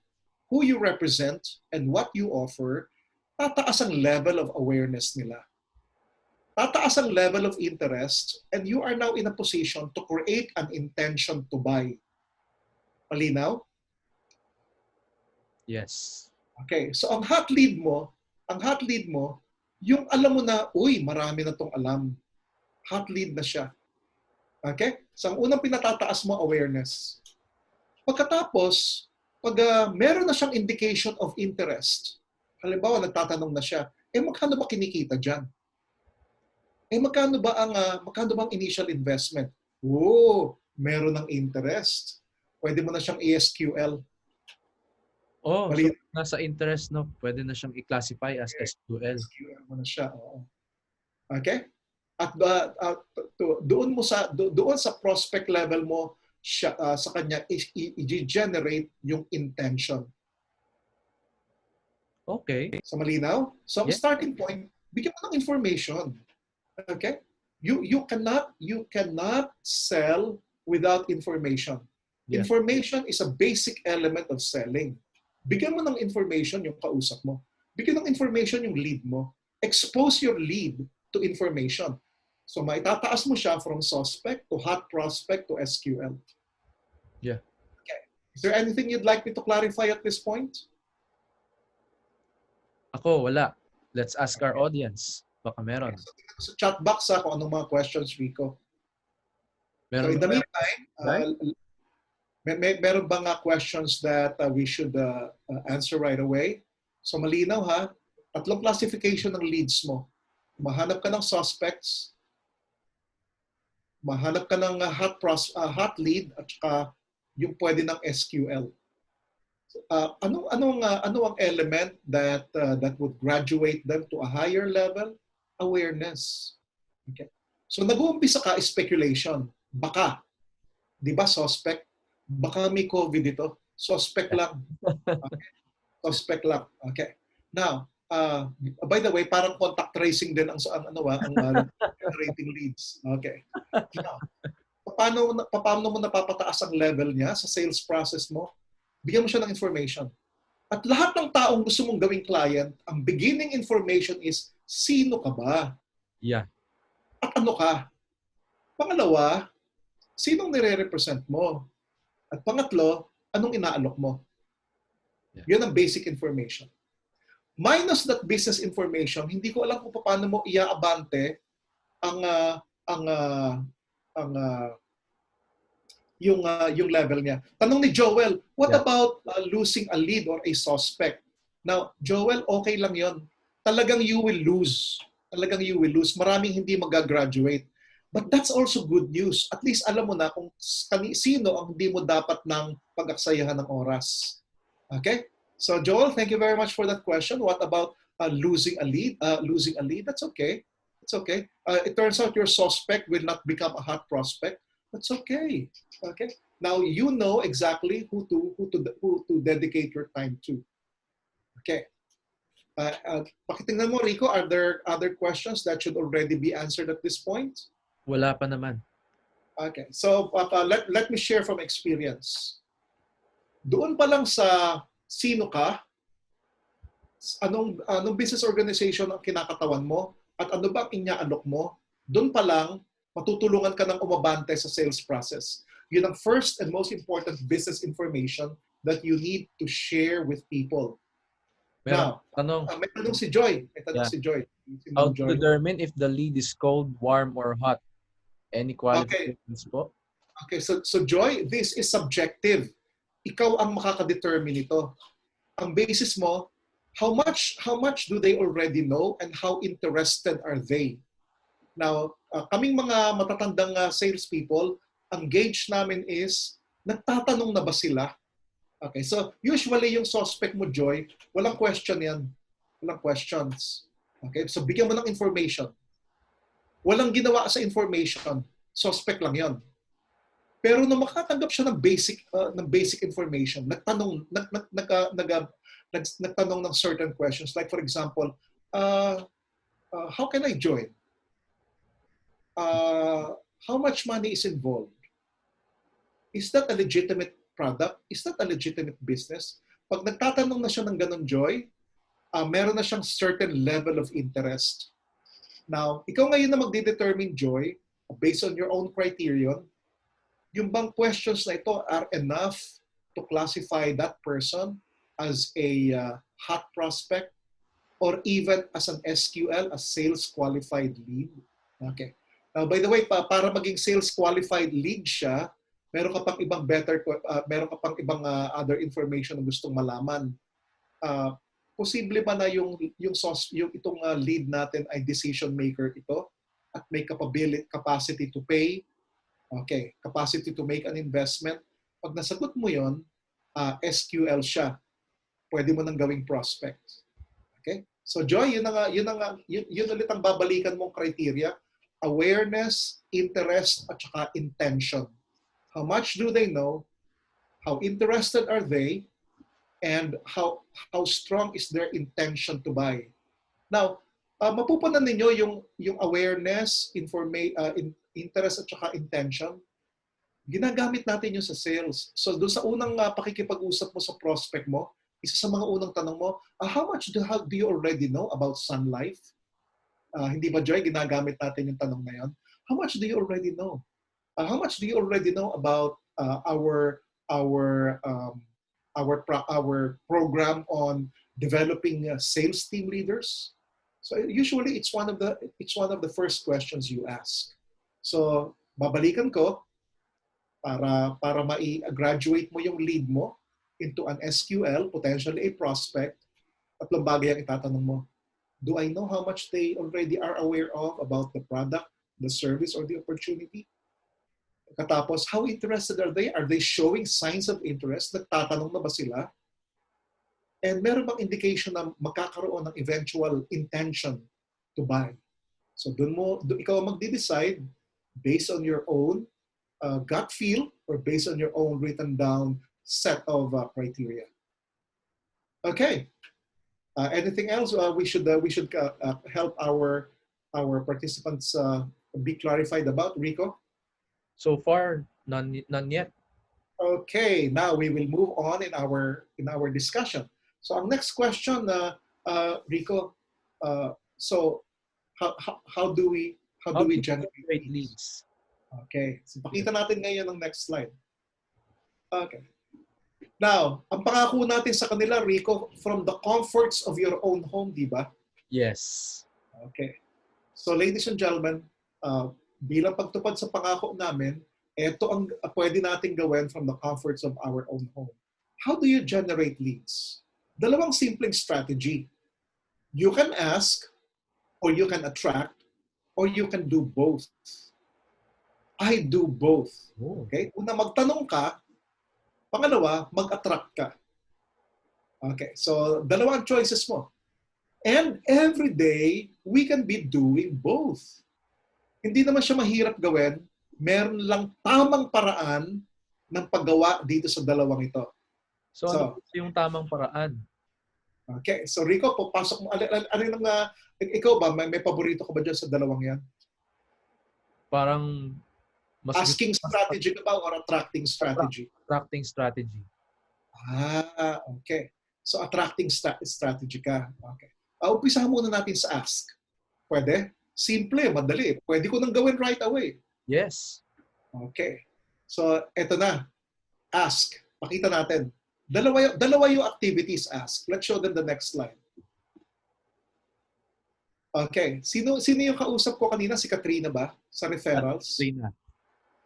who you represent, and what you offer, tataas ang level of awareness nila. Tataas ang level of interest, and you are now in a position to create an intention to buy. Malinaw? Yes. Okay, so ang hot lead mo, yung alam mo na, uy, marami na tong alam. Hot lead na siya. Okay? So ang unang pinatataas mo, awareness. Pagkatapos, pag meron na siyang indication of interest, halimbawa nagtatanong na siya, magkano ba kinikita dyan? Magkano ba ang initial investment? Meron ng interest. Pwede mo na siyang ESQL. So nasa interest, no? Pwede na siyang i-classify as SQL. ESQL mo na siya. Oo. Okay? At doon sa prospect level mo, sa kanya i-generate yung intention. Okay. So malinaw? So ang starting point, bigyan mo ng information. Okay? You cannot sell without information. Yeah. Information is a basic element of selling. Bigyan mo ng information yung kausap mo. Bigyan ng information yung lead mo. Expose your lead to information. So maitataas mo siya from suspect to hot prospect to SQL. Yeah. Okay. Is there anything you'd like me to clarify at this point? Ako, wala. Let's ask our audience. Baka meron. So, tingnan ko sa chat box kung anong mga questions, Rico. So in Meron the ba? meantime, meron bang questions that we should answer right away? So malinaw ha, tatlong classification ng leads mo. Mahanap ka ng suspects, mahanap ka ng hot lead, at saka yung pwede ng SQL. Ano ang element that would graduate them to a higher level? Awareness. Okay. So nag-uumpisa ka speculation. Baka, 'di ba, suspect? Baka may COVID ito. Suspect lang. Okay. Suspect lang. Okay. Now, by the way, parang contact tracing din ang generating leads. Okay. Now, paano mo napapataas ang level niya sa sales process mo? Bigyan mo siya ng information. At lahat ng taong gusto mong gawing client, ang beginning information is, sino ka ba? Yeah. At ano ka? Pangalawa, sinong nire-represent mo? At pangatlo, anong inaalok mo? Yeah. Yun ang basic information. Minus that business information, hindi ko alam kung paano mo iaabante yung level niya. Tanong ni Joel, what about losing a lead or a suspect? Now, Joel, okay lang yon. Talagang you will lose. Maraming hindi mag-graduate. But that's also good news. At least alam mo na kung sino ang hindi mo dapat ng pag-aksayahan ng oras. Okay? So Joel, thank you very much for that question. What about losing a lead? That's okay. It's okay. It turns out your suspect will not become a hot prospect. That's okay. Okay. Now you know exactly who to dedicate your time to. Okay. Pakitingnan mo, Rico, are there other questions that should already be answered at this point? Wala pa naman. Okay. So let me share from experience. Doon pa lang sa sino ka, anong business organization ang kinakatawan mo, at ano ba ang inyaalok mo, doon pa lang matutulungan ka ng umabante sa sales process. Yun ang first and most important business information that you need to share with people. Now, may tanong si Joy. How to determine if the lead is cold, warm, or hot? Any qualifications po? Okay, so Joy, this is subjective. Ikaw ang makaka-determine ito. Ang basis mo, how much do they already know and how interested are they? Now, kaming mga matatandang salespeople, ang gauge namin is, nagtatanong na ba sila? Okay, so usually yung suspect mo, Joy, walang question yan. Walang questions. Okay, so bigyan mo ng information. Walang ginawa sa information, suspect lang yon. Pero nung makatanggap siya ng basic information, nagtanong ng certain questions. Like for example, how can I join? How much money is involved? Is that a legitimate product? Is that a legitimate business? Pag nagtatanong na siya ng ganun, Joy, meron na siyang certain level of interest. Now, ikaw ngayon na magde-determine, Joy, based on your own criterion, yung bang questions na ito are enough to classify that person as a hot prospect or even as an SQL, a sales qualified lead? Okay. Now, by the way, para maging sales qualified lead siya, meron ka pang ibang other information na gustong malaman. Posible ba na yung itong lead natin ay decision maker ito at may capacity to pay? Okay, capacity to make an investment. Pag nasagot mo yon, SQL siya. Pwede mo nang gawing prospect. Okay? So Joy, yun ulit ang babalikan mong criteria. Awareness, interest, at saka intention. How much do they know? How interested are they? And how strong is their intention to buy? Now, mapupunan ninyo yung awareness, interest at saka intention. Ginagamit natin yun sa sales. So doon sa unang pakikipag-usap mo sa prospect mo, isa sa mga unang tanong mo, how much do you already know about Sun Life? Hindi ba, Joy, ginagamit natin yung tanong na yun? How much do you already know? How much do you already know about our our our program on developing sales team leaders. So usually it's one of the first questions you ask. So babalikan ko para mai-graduate mo yung lead mo into an SQL, potentially a prospect. Tatlong bagay ang itatanong mo. Do I know how much they already are aware of about the product, the service, or the opportunity? Katapos, how interested are they? Are they showing signs of interest? Nagtatanong na ba sila? And meron bang indication na magkakaroon ng eventual intention to buy? So ikaw ang magde-decide based on your own gut feel or based on your own written down set of criteria. Okay. Anything else we should help our participants be clarified about, Rico? So far, none yet. Okay, now we will move on in our discussion. So our next question, Rico. So how do we generate leads? Okay, so pakita natin ngayon ang next slide. Okay. Now, ang pangako natin sa kanila, Rico, from the comforts of your own home, di ba? Yes. Okay. So ladies and gentlemen, bilang pagtupad sa pangako namin, ito ang pwede nating gawin from the comforts of our own home. How do you generate leads? Dalawang simpleng strategy. You can ask, or you can attract, or you can do both. I do both. Okay? Una, magtanong ka. Pangalawa, mag-attract ka. Okay, so dalawa ang choices mo. And every day, we can be doing both. Hindi naman siya mahirap gawin. Meron lang tamang paraan ng paggawa dito sa dalawang ito. So ano yung tamang paraan? Okay, so Rico, papasok mo. Ano yung ikaw ba, may paborito ka ba dyan sa dalawang yan? Parang asking strategy ka ba or attracting strategy? Attracting strategy. Okay. So attracting strategy ka. Okay. Umpisahan muna natin sa ask. Pwede? Simple, madali. Pwede ko nang gawin right away. Yes. Okay. So eto na. Ask. Pakita natin. Dalawa yung activities ask. Let's show them the next slide. Okay. Sino yung kausap ko kanina? Si Katrina ba? Sa referrals? Katrina.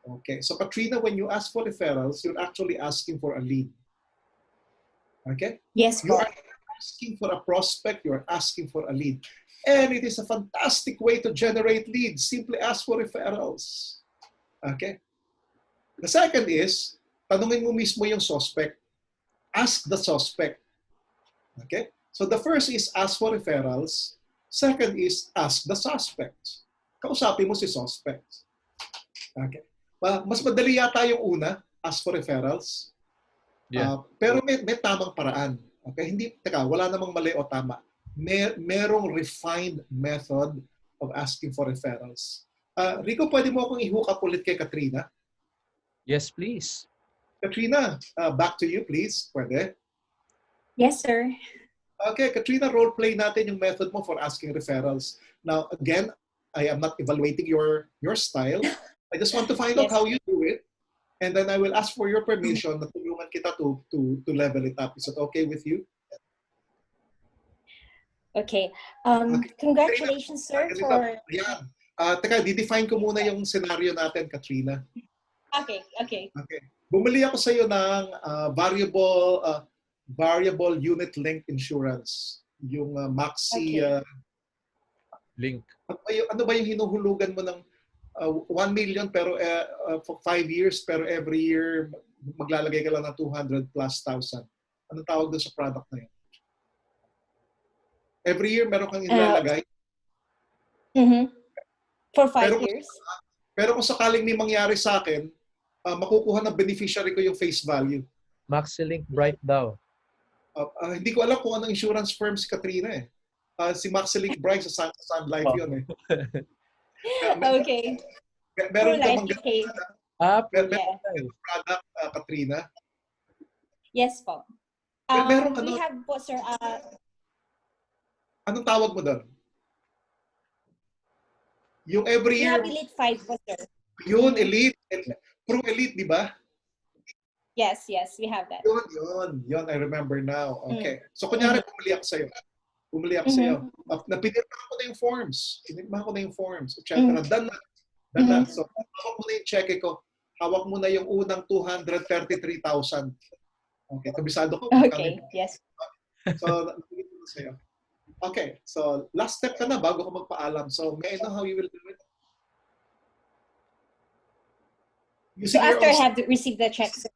Okay. So Katrina, when you ask for referrals, you're actually asking for a lead. Okay? Yes, You are asking for a prospect, you're asking for a lead. And it is a fantastic way to generate leads. Simply ask for referrals. Okay? The second is, tanungin mo mismo yung suspect. Ask the suspect. Okay? So the first is ask for referrals. Second is ask the suspect. Kausapin mo si suspect. Okay. Mas madali yata yung una, ask for referrals. Yeah. Pero may tamang paraan. Okay? Wala namang mali o tama. Merong refined method of asking for referrals. Rico, pwede mo akong i-hook up ulit kay Katrina? Yes, please. Katrina, back to you, please. Pwede? Yes, sir. Okay, Katrina, role play natin yung method mo for asking referrals. Now, again, I am not evaluating your style. I just want to find out Yes. how you do it. And then I will ask for your permission na tulungan kita to level it up. Is it okay with you? Okay. Okay. Congratulations, sir, for... Ayan. Teka, di-define ko muna yung scenario natin, Katrina. Okay. Okay. Bumili ako sa iyo ng variable unit linked insurance, yung Maxi. Okay. Link. Ano ba yung hinuhulugan mo ng 1 million pero for 5 years, pero every year maglalagay ka lang ng 200 plus thousand. Anong tawag doon sa product na yun? Every year meron kang ilalagay. For 5 years. Pero kung sakaling may mangyari sa akin, makukuha ng beneficiary ko yung face value. MaxiLink Bright daw. Hindi ko alam kung anong insurance firm si Katrina eh. Si MaxiLink Bright sa Sun Life yun eh. Okay. Meron ka Life, bang okay. meron product, Katrina? Yes po. Meron ka We have po, sir, anong tawag mo doon? Yung every we year, have Elite 5 po, sir. yun, Elite. Pro Elite, di ba? Yes, we have that. Yun, I remember now. Okay. So, kunyari, bumili ako sa'yo. Napinirma ko na yung forms. Pinirma ko na yung forms, etc. Done na. So, hawak mo na yung cheque ko. Hawak mo na yung unang 233,000. Okay, kabisado ko. Okay, yes. So, nabigay ko na sa'yo. Okay, so last step ka na bago ko magpaalam. So, may I know how you will do it? So after I have received the check, sir.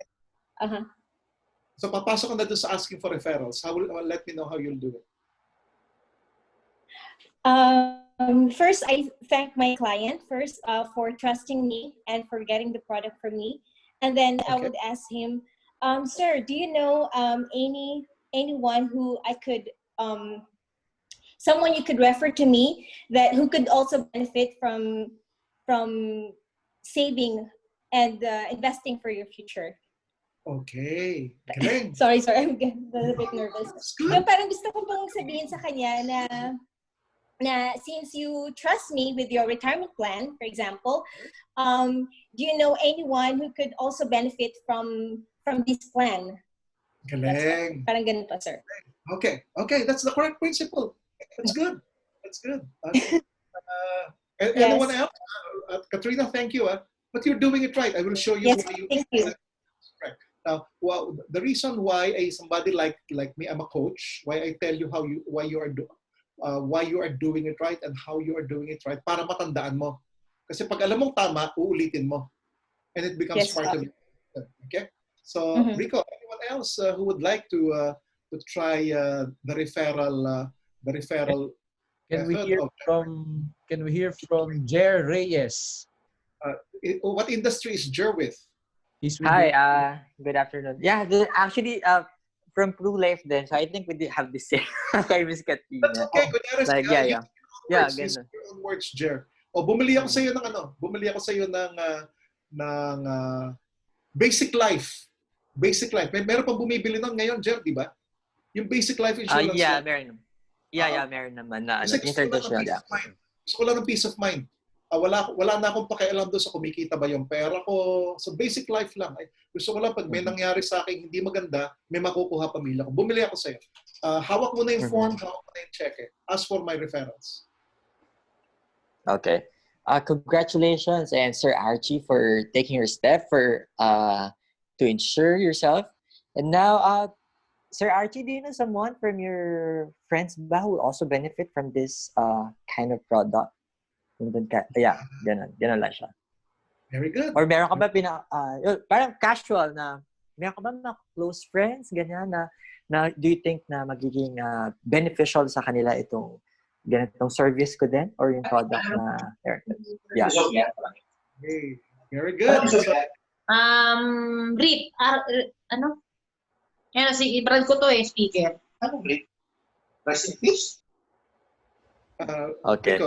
So, papasok ka na doon sa asking for referrals. Let me know how you'll do it. First, I thank my client for trusting me and for getting the product from me. And then I would ask him, sir, do you know anyone who I could, someone you could refer to me who could also benefit from saving and investing for your future? Okay. Galing. Sorry, I'm a little bit nervous. Yung parang gusto ko pong sabihin sa kanya na since you trust me with your retirement plan, for example, do you know anyone who could also benefit from this plan? Galing. Parang ganun pa, sir. Okay, that's the correct principle. That's good. Anyone else? Katrina, thank you. But you're doing it right. I will show you. Yes, thank you. Right. Now, the reason why somebody like me, I'm a coach. Why I tell you why you are doing it right and how you are doing it right para matandaan mo. Kasi pag alam mong tama, uulitin mo, and it becomes part of it. Okay. So Rico, anyone else who would like to try the referral? Can we hear from Jer Reyes? What industry is Jer with? Hi, good afternoon. Yeah, actually, from True Life then, so I think we did have the same kay Miss Katina. That's okay. Like, yeah. Use your own words, Jer. Bumili ako sa iyo ng Basic Life. Meron pang bumibili nun ngayon, Jer, di ba? Yung Basic Life Insurance. Meron. Meron naman na international. Gusto ko lang ng peace of mind. Wala na akong pakialam doon sa kumikita ba yung pera ko. So basic life lang. Gusto ko lang pag may nangyari sa akin hindi maganda, may makukuha pamilya ko. Bumili ako sa'yo. Hawak mo na yung form, hawak mo na yung check. Ask for my referrals. Okay. Congratulations and Sir Archie for taking your step to insure yourself. And now, Sir Archie, do you know someone from your friends ba who will also benefit from this kind of product? Yeah, ganun lang siya. Very good. Or meron ka ba parang casual na, meron ka ba mga close friends, ganyan na do you think na magiging beneficial sa kanila itong ganitong service ko din or yung product na yeah. Okay. Very good. Brief, ano? Yan, si brand ko to speaker. Ano brief? Rest in peace? Okay.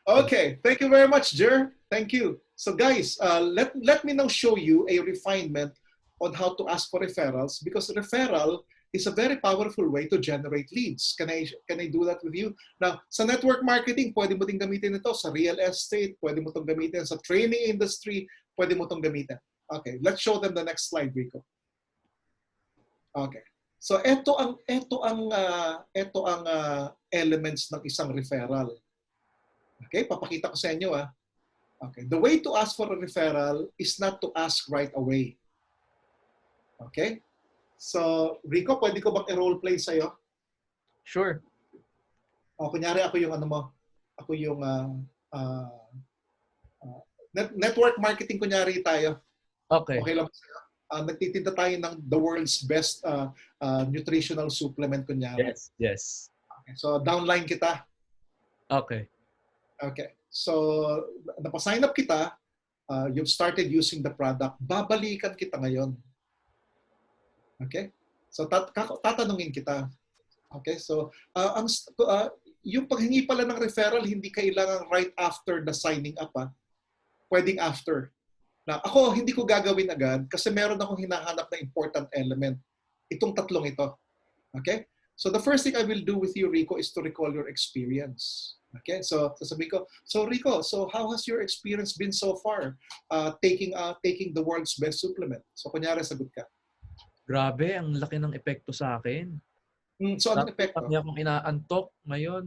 Okay. Thank you very much, Jer. Thank you. So guys, let me now show you a refinement on how to ask for referrals, because referral is a very powerful way to generate leads. Can I do that with you? Now, sa network marketing, pwede mo din gamitin ito sa real estate, pwede mo itong gamitin sa training industry, pwede mo itong gamitin. Okay, let's show them the next slide, Rico. Okay. So ito ang elements ng isang referral. Okay, papakita ko sa inyo Okay, the way to ask for a referral is not to ask right away. Okay? So, Rico, pwede ko bang i-role play sa iyo? Sure. Kunyari ako yung ako yung network marketing, kunyari tayo. Okay. Okay lang sa iyo? Nagtitinda tayo ng the world's best nutritional supplement, kunyari. Yes. Okay. So, downline kita. Okay. So, napasign up kita, you've started using the product, babalikan kita ngayon. Okay? So, tatanungin kita. Okay? So, yung paghingi pala ng referral, hindi kailangan right after the signing up. Pwedeng after. Na ako, hindi ko gagawin agad kasi meron akong hinahanap na important element. Itong tatlong ito. Okay? So the first thing I will do with you, Rico, is to recall your experience. Okay, so sasabihin ko, so Rico, so how has your experience been so far taking the world's best supplement? So kunyari, sagot ka. Grabe, ang laki ng epekto sa akin. So anong Dati epekto? pati akong inaantok. Ngayon,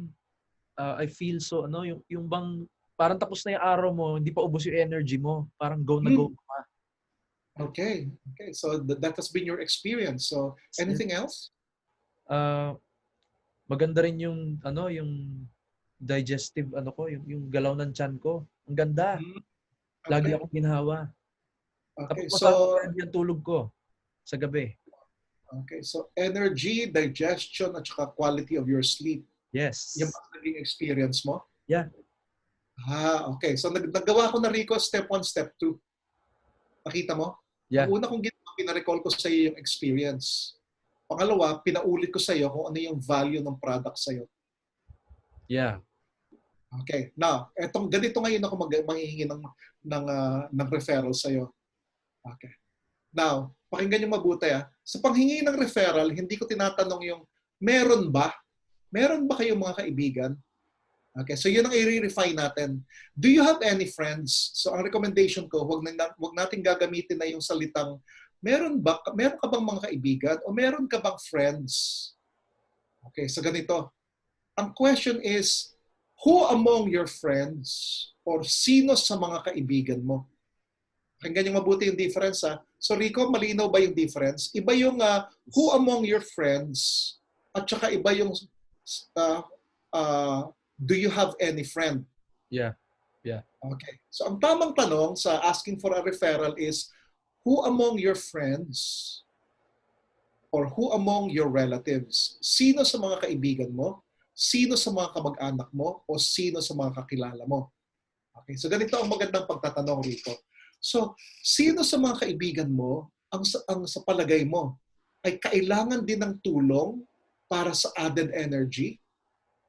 I feel so, yung bang, parang tapos na yung araw mo, hindi pa ubos yung energy mo. Parang go na go pa. Okay, so that has been your experience. So anything else? Maganda rin yung, yung digestive, yung galaw ng tiyan ko. Ang ganda. Lagi Okay. akong ginhawa. Okay, Tapos so yung tulog ko sa gabi. okay, so energy, digestion, at saka quality of your sleep. Yes. Yung naging experience mo? Yeah. Okay. So naggawa ko na, Rico, step 1, step 2. Nakita mo? Yeah. Ang una kong ginawa, pina-recall ko sa iyo yung experience. Pangalawa, pinaulit ko sa iyo kung ano yung value ng product sa iyo. Yeah. Okay. Now, ganito ngayon ako manghihingi ng referral sa iyo. Okay. Now, pakinggan niyo mabuti Sa panghingi ng referral, hindi ko tinatanong yung meron ba? Meron ba kayong mga kaibigan? Okay, so yun ang i-refine natin. Do you have any friends? So ang recommendation ko, wag nating gagamitin na yung salitang meron ka bang mga kaibigan o meron ka bang friends? Okay, so ganito. Ang question is, who among your friends or sino sa mga kaibigan mo? Pakinggan niyo mabuti yung difference So Rico, malinaw ba yung difference? Iba yung who among your friends at saka iba yung do you have any friend? Yeah. Yeah. Okay. So ang tamang tanong sa asking for a referral is, who among your friends or who among your relatives? Sino sa mga kaibigan mo? Sino sa mga kamag-anak mo? O sino sa mga kakilala mo? Okay. So ganito ang magandang pagtatanong, Rico. So, sino sa mga kaibigan mo ang sa palagay mo ay kailangan din ng tulong para sa added energy,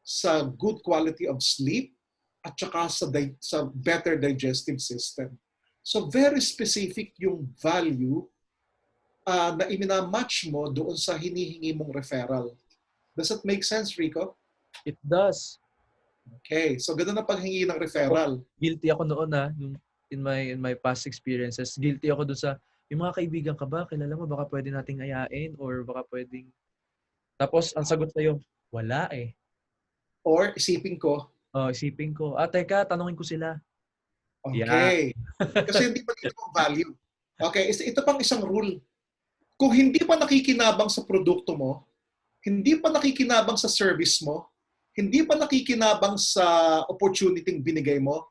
sa good quality of sleep, at saka sa better digestive system. So very specific yung value na iminamatch mo doon sa hinihingi mong referral. Does that make sense, Rico? It does. Okay, so ganun ang paghingi ng referral. Guilty ako noon yung in my past experiences. Guilty ako doon sa yung mga kaibigan ka ba? Kilala mo baka pwede nating ayain or baka pwedeng. Tapos ang sagot sa'yo, wala eh. Or isipin ko. Isipin ko. Teka, tanungin ko sila. Okay. Yeah. Kasi hindi pa dito ang value. Okay, ito pang isang rule. Kung hindi pa nakikinabang sa produkto mo, hindi pa nakikinabang sa service mo, hindi pa nakikinabang sa opportunity binigay mo,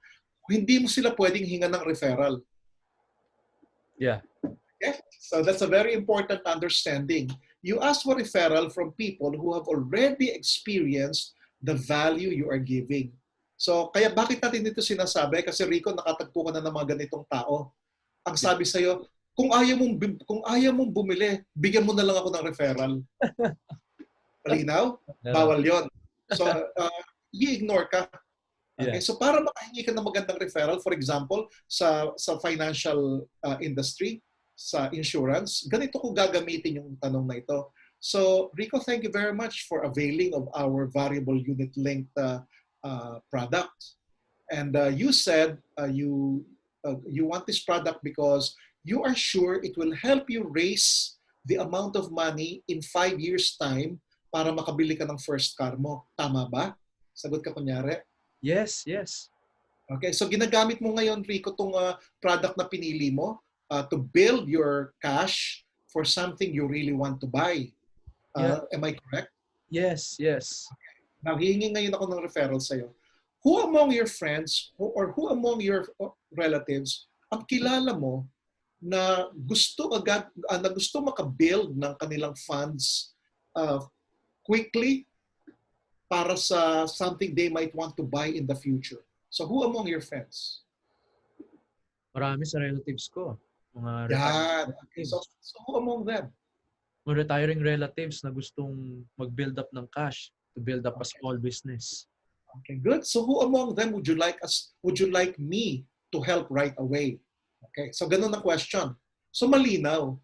hindi mo sila pwedeng hinga ng referral. Yeah. Okay? So that's a very important understanding. You ask for referral from people who have already experienced the value you are giving. So, kaya bakit natin dito sinasabi? Kasi Rico, nakatagpo ka na ng mga ganitong tao. Ang sabi sa'yo, kung ayaw mong bumili, bigyan mo na lang ako ng referral. Malinaw? Bawal yon. So, i-ignore ka. Okay? Yeah. So, para makahingi ka ng magandang referral, for example, sa financial industry, sa insurance, ganito ko gagamitin yung tanong na ito. So, Rico, thank you very much for availing of our variable unit-linked product. And you said you want this product because you are sure it will help you raise the amount of money in 5 years' time para makabili ka ng first car mo. Tama ba? Sagot ka kunyari. Yes, yes. Okay, so ginagamit mo ngayon, Rico, itong product na pinili mo to build your cash for something you really want to buy. Am I correct? Yes, yes. Okay. Now, hihingi ngayon ako ng referral sa'yo. Who among your friends or who among your relatives ang kilala mo na gusto makabuild ng kanilang funds quickly para sa something they might want to buy in the future? So who among your friends? Marami sa relatives ko. Mga Okay. So who among them? Mga retiring relatives na gustong mag-build up ng cash to build up a small business. Okay, good. So who among them would you like me to help right away? Okay, so ganun ang question. So malinaw.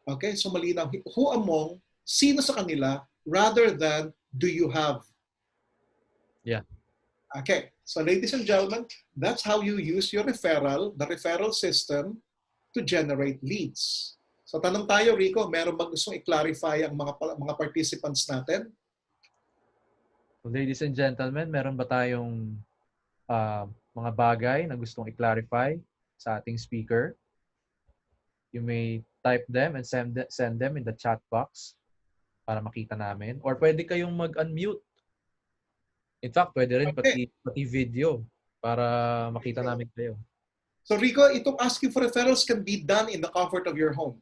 Okay, so malinaw. Who among, sino sa kanila rather than do you have? Yeah. Okay, so ladies and gentlemen, that's how you use your referral, the referral system, to generate leads. So tanong tayo, Rico, meron bang gustong i-clarify ang mga participants natin? So, ladies and gentlemen, meron ba tayong mga bagay na gustong i-clarify sa ating speaker? You may type them and send them in the chat box para makita namin. Or pwede kayong mag-unmute. In fact, pwede rin Okay. pati video para makita namin kayo. So Rico, itong asking for referrals can be done in the comfort of your home.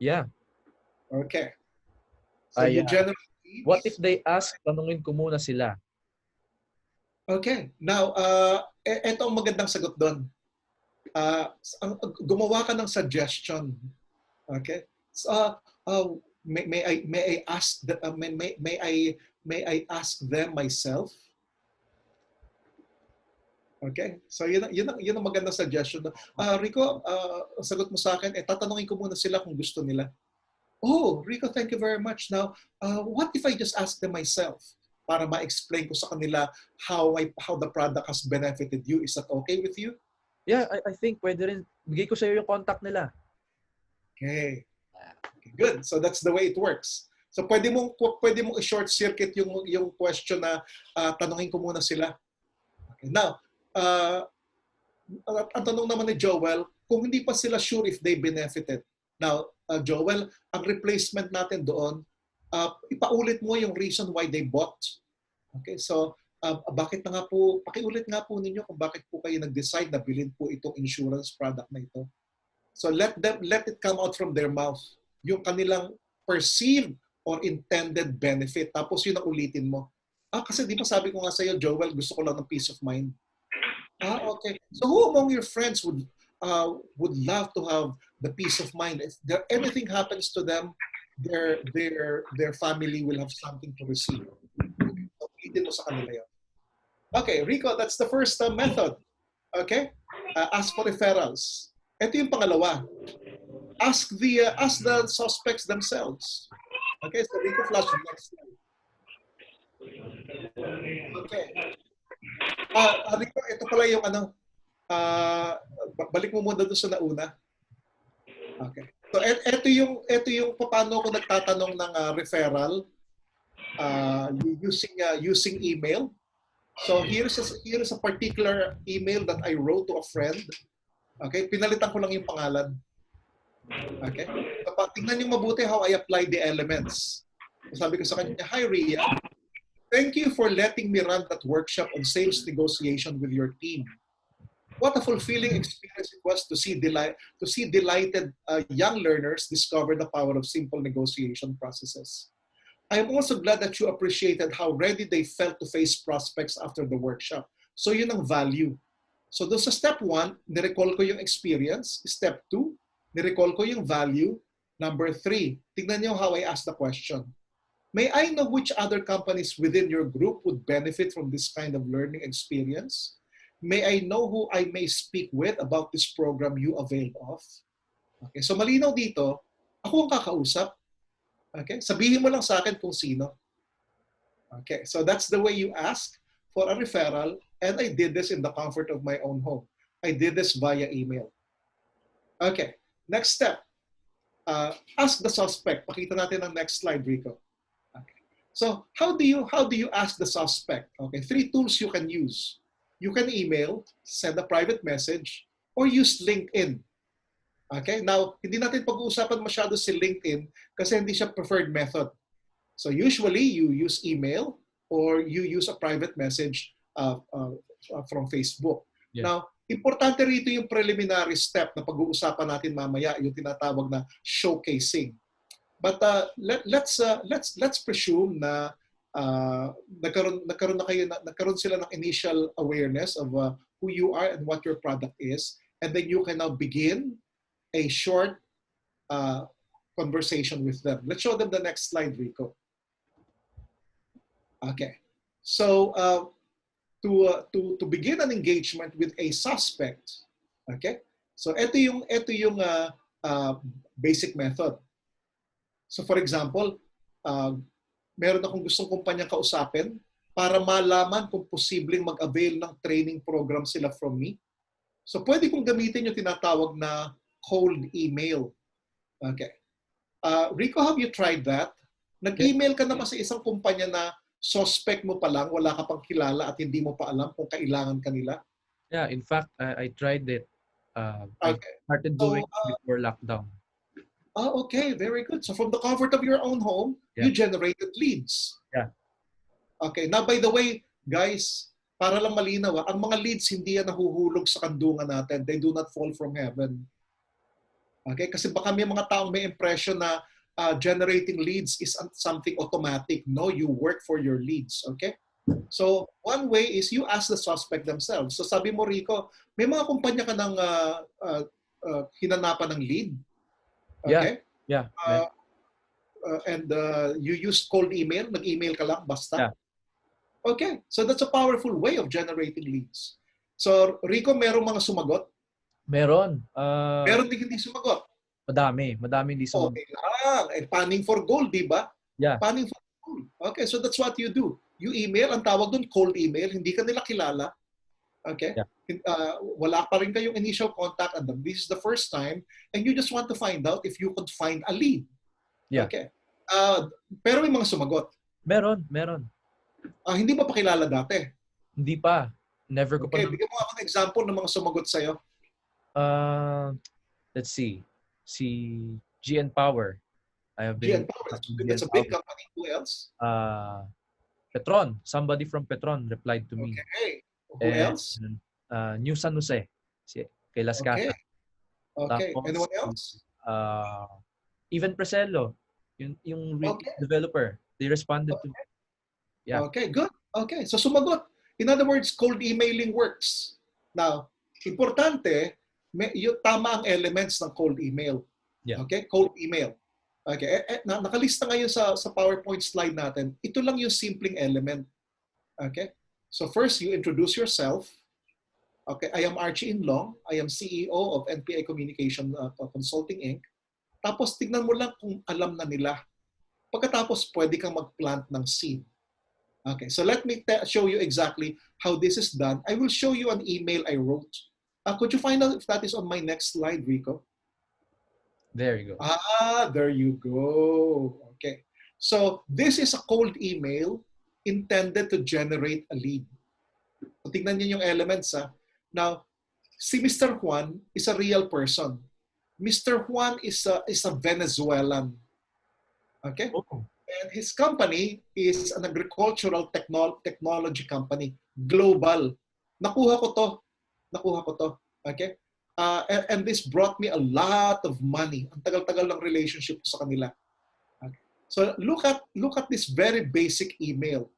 Yeah. Okay. So you Ayan. generate leads. What if they ask, tanungin ko muna sila. Okay. Now, ito ang magandang sagot doon. Gumawa ka ng suggestion. Okay? So, may I ask may I ask them myself? Okay? So yun ang magandang suggestion. Rico, sagot mo sa akin, tatanungin ko muna sila kung gusto nila. Oh, Rico, thank you very much. Now, what if I just ask them myself para ma-explain ko sa kanila how the product has benefited you? Is that okay with you? Yeah, I think pwede rin. Bigay ko sa iyo yung contact nila. Okay. Good. So that's the way it works. So pwede mong i-short circuit yung question na tanungin ko muna sila. Okay. Now, ang tanong naman ni Joel, kung hindi pa sila sure if they benefited. Now, Joel, ang replacement natin doon, ipaulit mo yung reason why they bought. Okay? So, bakit na nga po, pakiulit nga po ninyo kung bakit po kayo nag-decide na bilhin po itong insurance product na ito. So, let it come out from their mouth. Yung kanilang perceived or intended benefit. Tapos yun ang ulitin mo. Kasi di ba sabi ko nga sa'yo, Joel, gusto ko lang ng peace of mind. Okay. So who among your friends would love to have the peace of mind? If anything happens to them, their family will have something to receive. So ulitin mo sa kanila yun. Okay, Rico, that's the first method. Okay? Ask for referrals. Ito yung pangalawa. Ask the suspects themselves. Okay, so Rico, flash the next slide. Okay. Rico, ito pala yung balik mo muna doon sa nauna. Okay. So ito yung paano ko nagtatanong ng referral using email. So here's a particular email that I wrote to a friend. Okay, pinalitan ko lang yung pangalan. Okay? So, tingnan niyo mabuti how I apply the elements. So, sabi ko sa kanya, "Hi Ria, thank you for letting me run that workshop on sales negotiation with your team. What a fulfilling experience it was to see delighted young learners discover the power of simple negotiation processes. I am also glad that you appreciated how ready they felt to face prospects after the workshop." So yun ang value. So doon sa step 1, nirecall ko yung experience. Step 2, nirecall ko yung value. Number 3, tignan niyo how I asked the question. May I know which other companies within your group would benefit from this kind of learning experience? May I know who I may speak with about this program you availed of? Okay, so malinaw dito, ako ang kakausap. Okay, sabihin mo lang sa akin kung sino. Okay, so that's the way you ask for a referral, and I did this in the comfort of my own home. I did this via email. Okay, next step. Ask the suspect. Pakita natin ang next slide, Rico. Okay. So how do you ask the suspect? Okay, 3 tools you can use. You can email, send a private message, or use LinkedIn. Okay, now hindi natin pag-uusapan masyado si LinkedIn kasi hindi siya preferred method. So usually you use email or you use a private message from Facebook. Yeah. Now, importante rito yung preliminary step na pag-uusapan natin mamaya, yung tinatawag na showcasing. But let's presume na nagkaroon sila ng initial awareness of who you are and what your product is, and then you can now begin a short conversation with them. Let's show them the next slide, Rico. Okay. So to begin an engagement with a suspect, okay? So ito yung basic method. So for example, meron akong gustong kumpanyang kausapin. para malaman kung posibleng mag-avail ng training program sila from me. So pwede kong gamitin yung tinatawag na cold email. Okay. Rico, have you tried that? Nag-email ka naman sa isang kumpanya na suspect mo pa lang, wala ka pang kilala at hindi mo pa alam kung kailangan kanila? Yeah, in fact, I tried it. I Okay. started So, doing it before lockdown. Okay, very good. So from the comfort of your own home, you generated leads. Yeah. Okay. Now, by the way, guys, para lang malinaw, ang mga leads hindi yan nahuhulog sa kandungan natin. They do not fall from heaven. Okay? Kasi baka may mga taong may impression na generating leads is something automatic. No, you work for your leads. Okay? So, one way is you ask the suspect themselves. So, sabi mo, Rico, may mga kumpanya ka ng hinanapan ng lead. Okay? Yeah. And you use cold email? Nag-email ka lang? Basta? Yeah. Okay. So, that's a powerful way of generating leads. So, Rico, merong mga sumagot? Meron. Meron din hindi sumagot? Madami hindi sumagot. Okay lang. And panning for gold, di ba? Yeah. Panning for gold. Okay, so that's what you do. You email, ang tawag doon, cold email. Hindi ka nila kilala. Okay? Yeah. Wala pa rin kayong initial contact and this is the first time and you just want to find out if you could find a lead. Yeah. Okay. Pero may mga sumagot. Meron. Hindi ba pakilala dati? Hindi pa. Never ko Okay, pa. bigyan mo ako ng example ng mga sumagot sa'yo. Let's see. Si GN Power. I have been. GN Power. That's a big company. Who else? Petron. Somebody from Petron replied to me. Okay. Who else? New San Jose. Kay Las Casas. Okay. Tapos, Anyone else? Even Presello. Yung developer. They responded to me. Yeah. Okay, good. Okay, so sumagot. In other words, cold emailing works. Now, importante, yung tama ang elements ng cold email. Yeah. Okay, cold email. Okay, nakalista ngayon sa PowerPoint slide natin. Ito lang yung simpleng element. Okay, so first you introduce yourself. Okay, I am Archie Inlong. I am CEO of NPI Communication Consulting Inc. Tapos tignan mo lang kung alam na nila. Pagkatapos pwede kang mag-plant ng seed. Okay, so let me show you exactly how this is done. I will show you an email I wrote. Could you find out if that is on my next slide, Rico? There you go. There you go. Okay. So this is a cold email intended to generate a lead. So tingnan niyo yung elements. Now, si Mr. Juan is a real person. Mr. Juan is a Venezuelan. Okay? Oh. And his company is an agricultural technology company. Global. Nakuha ko to. Okay? And this brought me a lot of money. Ang tagal-tagal ng relationship sa kanila. Okay. So look at this very basic email.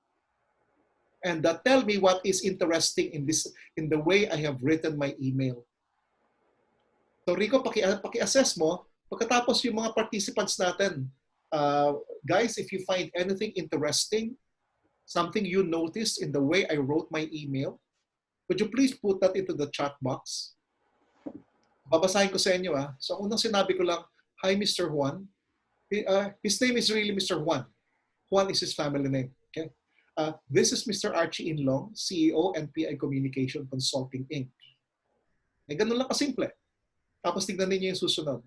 And tell me what is interesting in the way I have written my email. So Rico, paki-assess mo. Pagkatapos yung mga participants natin, guys, if you find anything interesting, something you noticed in the way I wrote my email, would you please put that into the chat box? Babasahin ko sa inyo. So unang sinabi ko lang, hi Mr. Juan. His name is really Mr. Juan. Juan is his family name. Okay. This is Mr. Archie Inlong, CEO, NPI Communication Consulting Inc. Ganun lang kasimple. Tapos tignan ninyo yung susunod.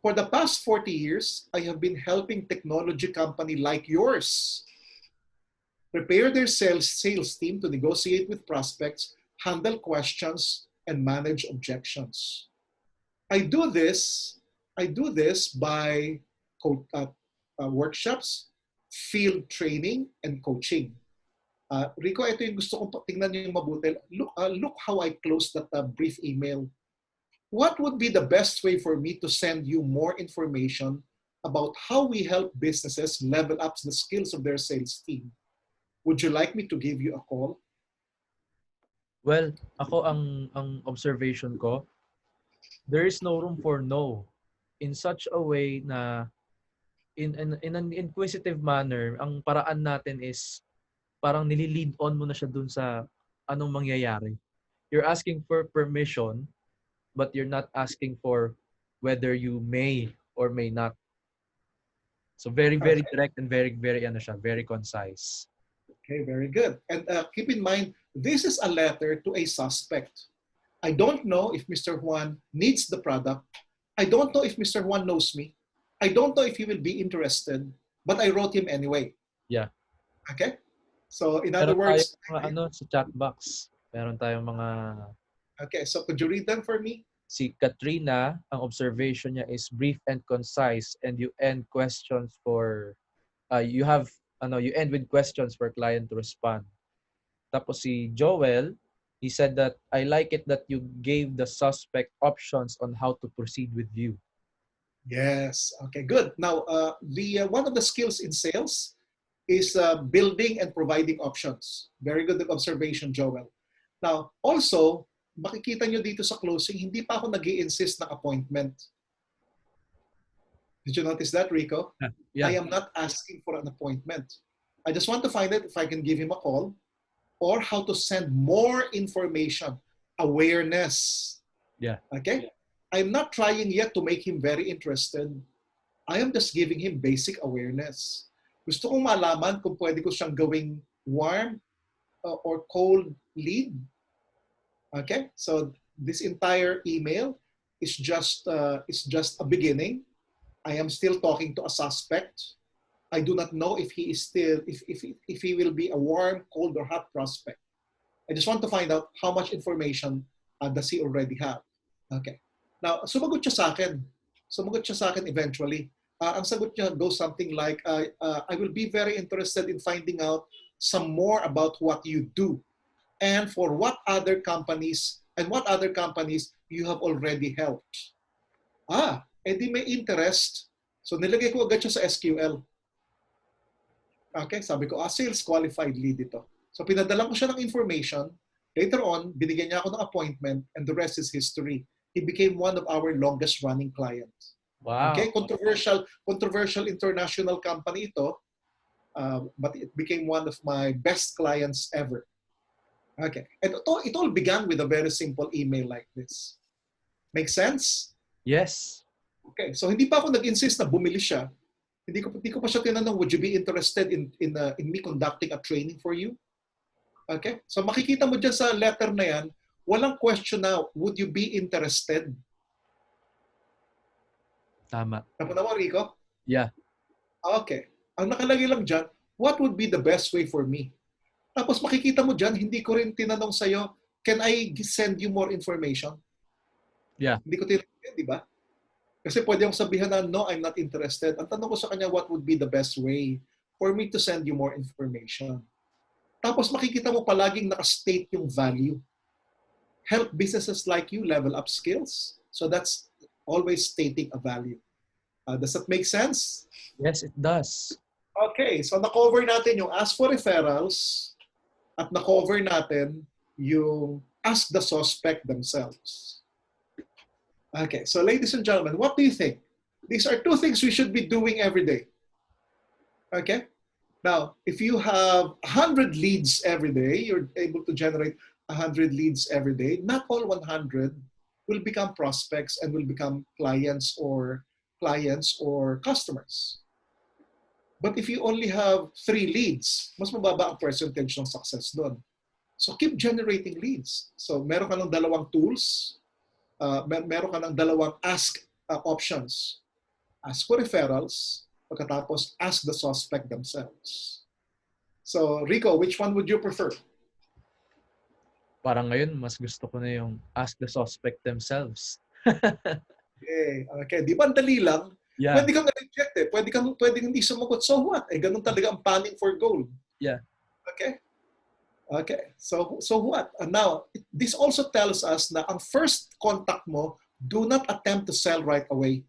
For the past 40 years, I have been helping technology company like yours prepare their sales team to negotiate with prospects, handle questions, and manage objections. I do this by workshops, field training, and coaching. Rico, ito yung gusto kong tingnan niyo yung mabuti. Look how I closed that brief email. What would be the best way for me to send you more information about how we help businesses level up the skills of their sales team? Would you like me to give you a call? Well, ako ang observation ko, there is no room for no in such a way na in an inquisitive manner, ang paraan natin is parang nili-lead on mo na siya dun sa anong mangyayari. You're asking for permission, but you're not asking for whether you may or may not. So very direct and very very concise. Okay, very good. And keep in mind, this is a letter to a suspect. I don't know if Mr. Juan needs the product. I don't know if Mr. Juan knows me. I don't know if he will be interested, but I wrote him anyway. Yeah. Okay? So in other Meron tayong words, mga sa chat box. Meron tayong mga okay, so could you read them for me? si Katrina, ang observation niya is brief and concise, and you end questions for you end with questions for client to respond. Tapos si Joel, he said that I like it that you gave the suspect options on how to proceed with you. Yes. Okay, good. Now, the one of the skills in sales is building and providing options. Very good observation, Joel. Now, also, makikita nyo dito sa closing, hindi pa ako nag-i-insist ng appointment. Did you notice that, Rico? Yeah. I am not asking for an appointment. I just want to find out if I can give him a call or how to send more information, awareness. Yeah. Okay? I'm not trying yet to make him very interested. I am just giving him basic awareness. Gusto kong malaman kung pwede ko siyang gawing warm or cold lead. Okay? So this entire email is just a beginning. I am still talking to a suspect. I do not know if he is still if he will be a warm, cold, or hot prospect. I just want to find out how much information does he already have. Okay. Now, sumagot siya sa akin. Sumagot siya sa akin eventually. Ang sagot niya goes something like, I will be very interested in finding out some more about what you do and for what other companies you have already helped. Edi may interest. So nilagay ko agad siya sa SQL. Okay, sabi ko, sales qualified lead ito. So pinadala ko siya ng information. Later on, binigyan niya ako ng appointment and the rest is history. He became one of our longest running clients. Wow. Okay, controversial international company ito, but it became one of my best clients ever. Okay, and it all began with a very simple email like this. Make sense? Yes. Okay, so hindi pa ako nag-insist na bumili siya. Hindi ko pa siya tinanong, would you be interested in me conducting a training for you? Okay, so makikita mo dyan sa letter na yan, walang question na, would you be interested? Tama. Tama mo, Rico? Yeah. Okay. Ang nakalagay lang dyan, what would be the best way for me? Tapos makikita mo dyan, hindi ko rin tinanong sa'yo, can I send you more information? Yeah. Hindi ko tinanong, di ba? Kasi pwede akong sabihan na, no, I'm not interested. Ang tanong ko sa kanya, what would be the best way for me to send you more information? Tapos makikita mo palaging nakastate yung value. Help businesses like you level up skills. So that's always stating a value. Does that make sense? Yes, it does. Okay, so na-cover natin yung ask for referrals at na-cover natin yung ask the suspect themselves. Okay, so ladies and gentlemen, what do you think? These are two things we should be doing every day. Okay? Now, if you have 100 leads every day, you're able to generate 100 leads every day. Not all 100 will become prospects and will become clients or customers. But if you only have 3 leads, mas mababa ang percentage ng success doon. So keep generating leads. So meron ka ng dalawang tools, meron ka ng dalawang ask options. Ask for referrals, pagkatapos ask the suspect themselves. So Rico, which one would you prefer? Parang ngayon, mas gusto ko na yung ask the suspect themselves. Okay. Di ba ang dali lang? Yeah. Pwede kang reject eh. Pwede hindi sumagot. So what? Ganun talaga ang panning for gold. Yeah. Okay. So what? And now, this also tells us na ang first contact mo, do not attempt to sell right away.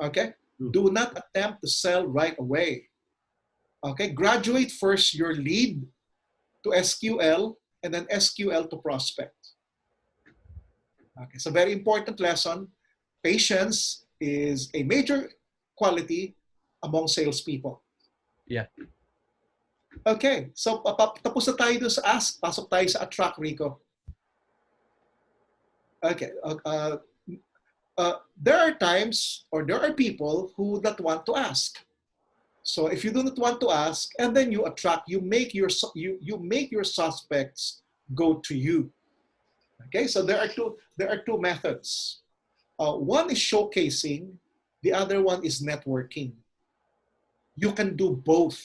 Okay? Do not attempt to sell right away. Okay? Graduate first your lead to SQL and then SQL to prospect. Okay, so very important lesson. Patience is a major quality among salespeople. Yeah. Okay, so tapos na tayo doon sa ask. Pasok tayo sa attract, Rico. Okay. There are times or there are people who that want to ask. So if you do not want to ask, and then you attract, you make your suspects go to you. Okay, so there are two methods. One is showcasing, the other one is networking. You can do both.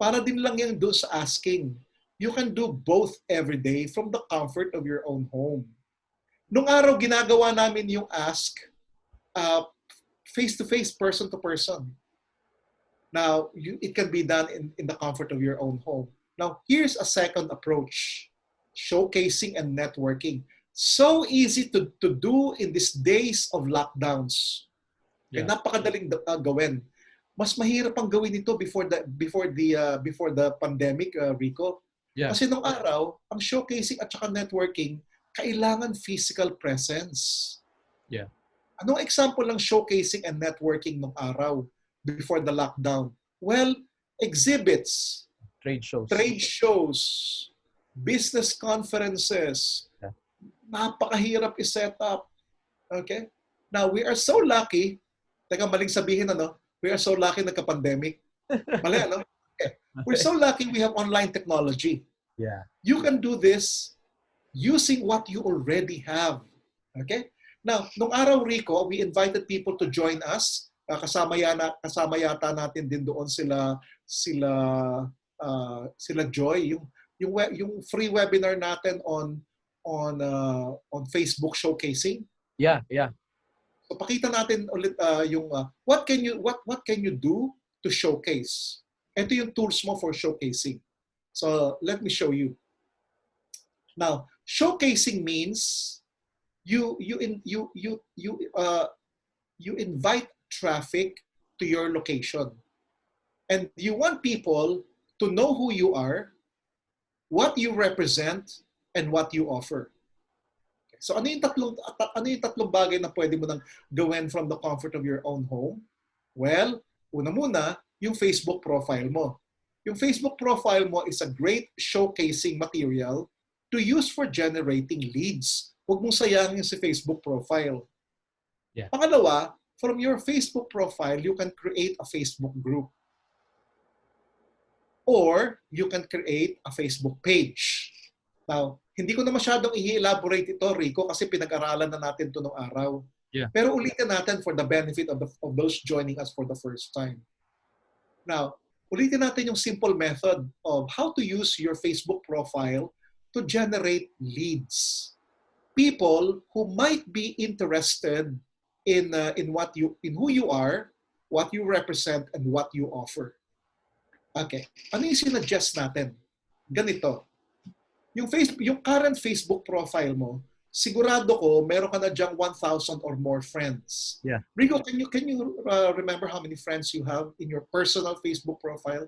Para din lang yan doon sa asking. You can do both every day from the comfort of your own home. Nung araw, ginagawa namin yung ask face-to-face, person-to-person. Now, it can be done in the comfort of your own home. Now, here's a second approach. Showcasing and networking. So easy to do in these days of lockdowns. Yeah. Napakadaling gawin. Mas mahirap ang gawin ito before the pandemic, Rico. Yeah. Kasi nung araw, ang showcasing at saka networking, kailangan physical presence. Yeah. Anong example ng showcasing and networking nung araw before the lockdown? Well, exhibits, Trade shows, business conferences. Yeah. Napakahirap i-set up. Okay? Now, we are so lucky. Teka, maling sabihin, we are so lucky nagka-pandemic. Mali, ano? Okay. We're so lucky we have online technology. Yeah. You can do this using what you already have. Okay? Now, nung araw, Rico, we invited people to join us. Kasama yata natin din doon sila Joy, yung free webinar natin on Facebook showcasing. Yeah. So pakita natin ulit what can you do to showcase. Ito yung tools mo for showcasing. So let me show you. Now, showcasing means you invite traffic to your location. And you want people to know who you are, what you represent, and what you offer. So ano yung tatlong bagay na pwede mo nang gawin from the comfort of your own home? Well, una muna, yung Facebook profile mo. Yung Facebook profile mo is a great showcasing material to use for generating leads. Huwag mong sayangin si Facebook profile. Yeah. Pangalawa, from your Facebook profile, you can create a Facebook group. Or you can create a Facebook page. Now, hindi ko na masyadong i-elaborate ito, Rico, kasi pinag-aralan na natin ito nung araw. Yeah. Pero ulitin natin for the benefit of those joining us for the first time. Now, ulitin natin yung simple method of how to use your Facebook profile to generate leads. People who might be interested in who you are, what you represent, and what you offer. Okay. Ano yung sinuggest natin? Ganito. Yung current Facebook profile mo, sigurado ko meron ka na diyang 1,000 or more friends. Yeah. Rico, can you remember how many friends you have in your personal Facebook profile?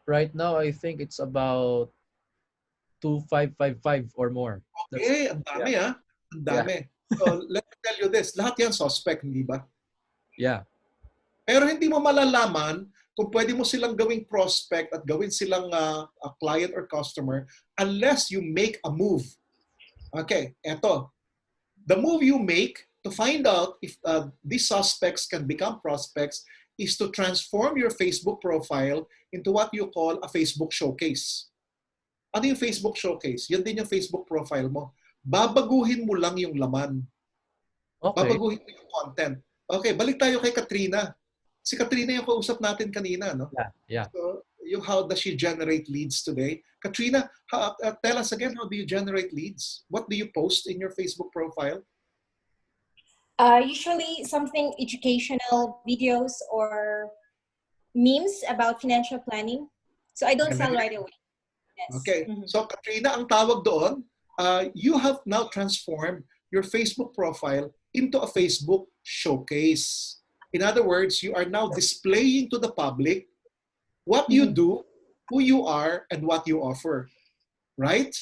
Right now, I think it's about 2,555 or more. Okay, ang dami Ang dami. So, let me tell you this. Lahat yan suspect, hindi ba? Yeah. Pero hindi mo malalaman kung pwede mo silang gawing prospect at gawin silang a client or customer unless you make a move. Okay, eto. The move you make to find out if these suspects can become prospects is to transform your Facebook profile into what you call a Facebook showcase. Ano yung Facebook showcase? Yan din yung Facebook profile mo. Babaguhin mo lang yung laman. Okay. Babaguhin mo yung content. Okay, balik tayo kay Katrina. Si Katrina yung kausap natin kanina, no? Yeah. So, how does she generate leads today? Katrina, tell us again, how do you generate leads? What do you post in your Facebook profile? Usually something educational videos or memes about financial planning. So I don't sell right away. Yes. Okay. Mm-hmm. So Katrina, ang tawag doon, you have now transformed your Facebook profile into a Facebook showcase. In other words, you are now displaying to the public what you do, who you are, and what you offer. Right?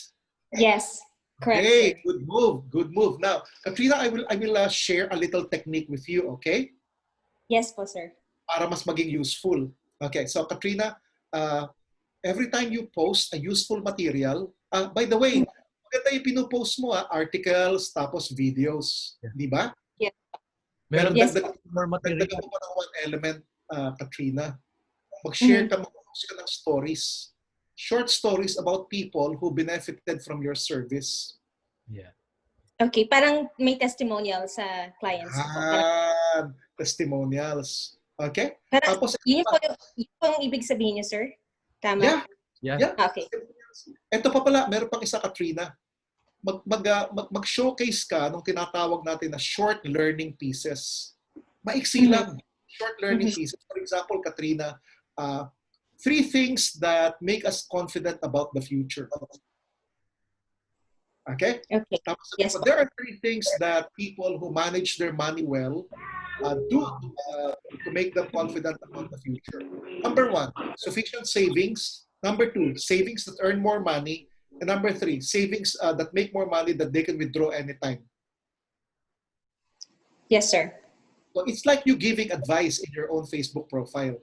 Yes. Correct. Okay, good move. Good move. Now, Katrina, I will share a little technique with you, okay? Yes po, sir. Para mas maging useful. Okay, so Katrina, every time you post a useful material, by the way, maganda yung pinupost mo, articles, tapos videos. Di ba? Yes. Meron Yes. more material. Dagdagan mo pa ng one element, Katrina. mag-share ka, mag-post ka ng stories. Short stories about people who benefited from your service. Yeah. Okay, parang may testimonial sa clients ko po. Parang, Testimonials. Okay? parang Tapos, yun po yung ibig sabihin niyo, sir? Tama? yeah, Yeah. yeah. Okay. Ito pa pala, meron pang isa, Katrina. Mag-showcase ka nung tinatawag natin na short learning pieces. Maiksi lang. Short learning pieces. For example, Katrina, 3 things that make us confident about the future. Okay? Okay. Tapos, Yes, po. there are 3 things that people who manage their money well do to make them confident about the future. Number 1, sufficient savings. Number 2, savings that earn more money. And number 3, savings that make more money that they can withdraw anytime. Yes, sir. So it's like you giving advice in your own Facebook profile.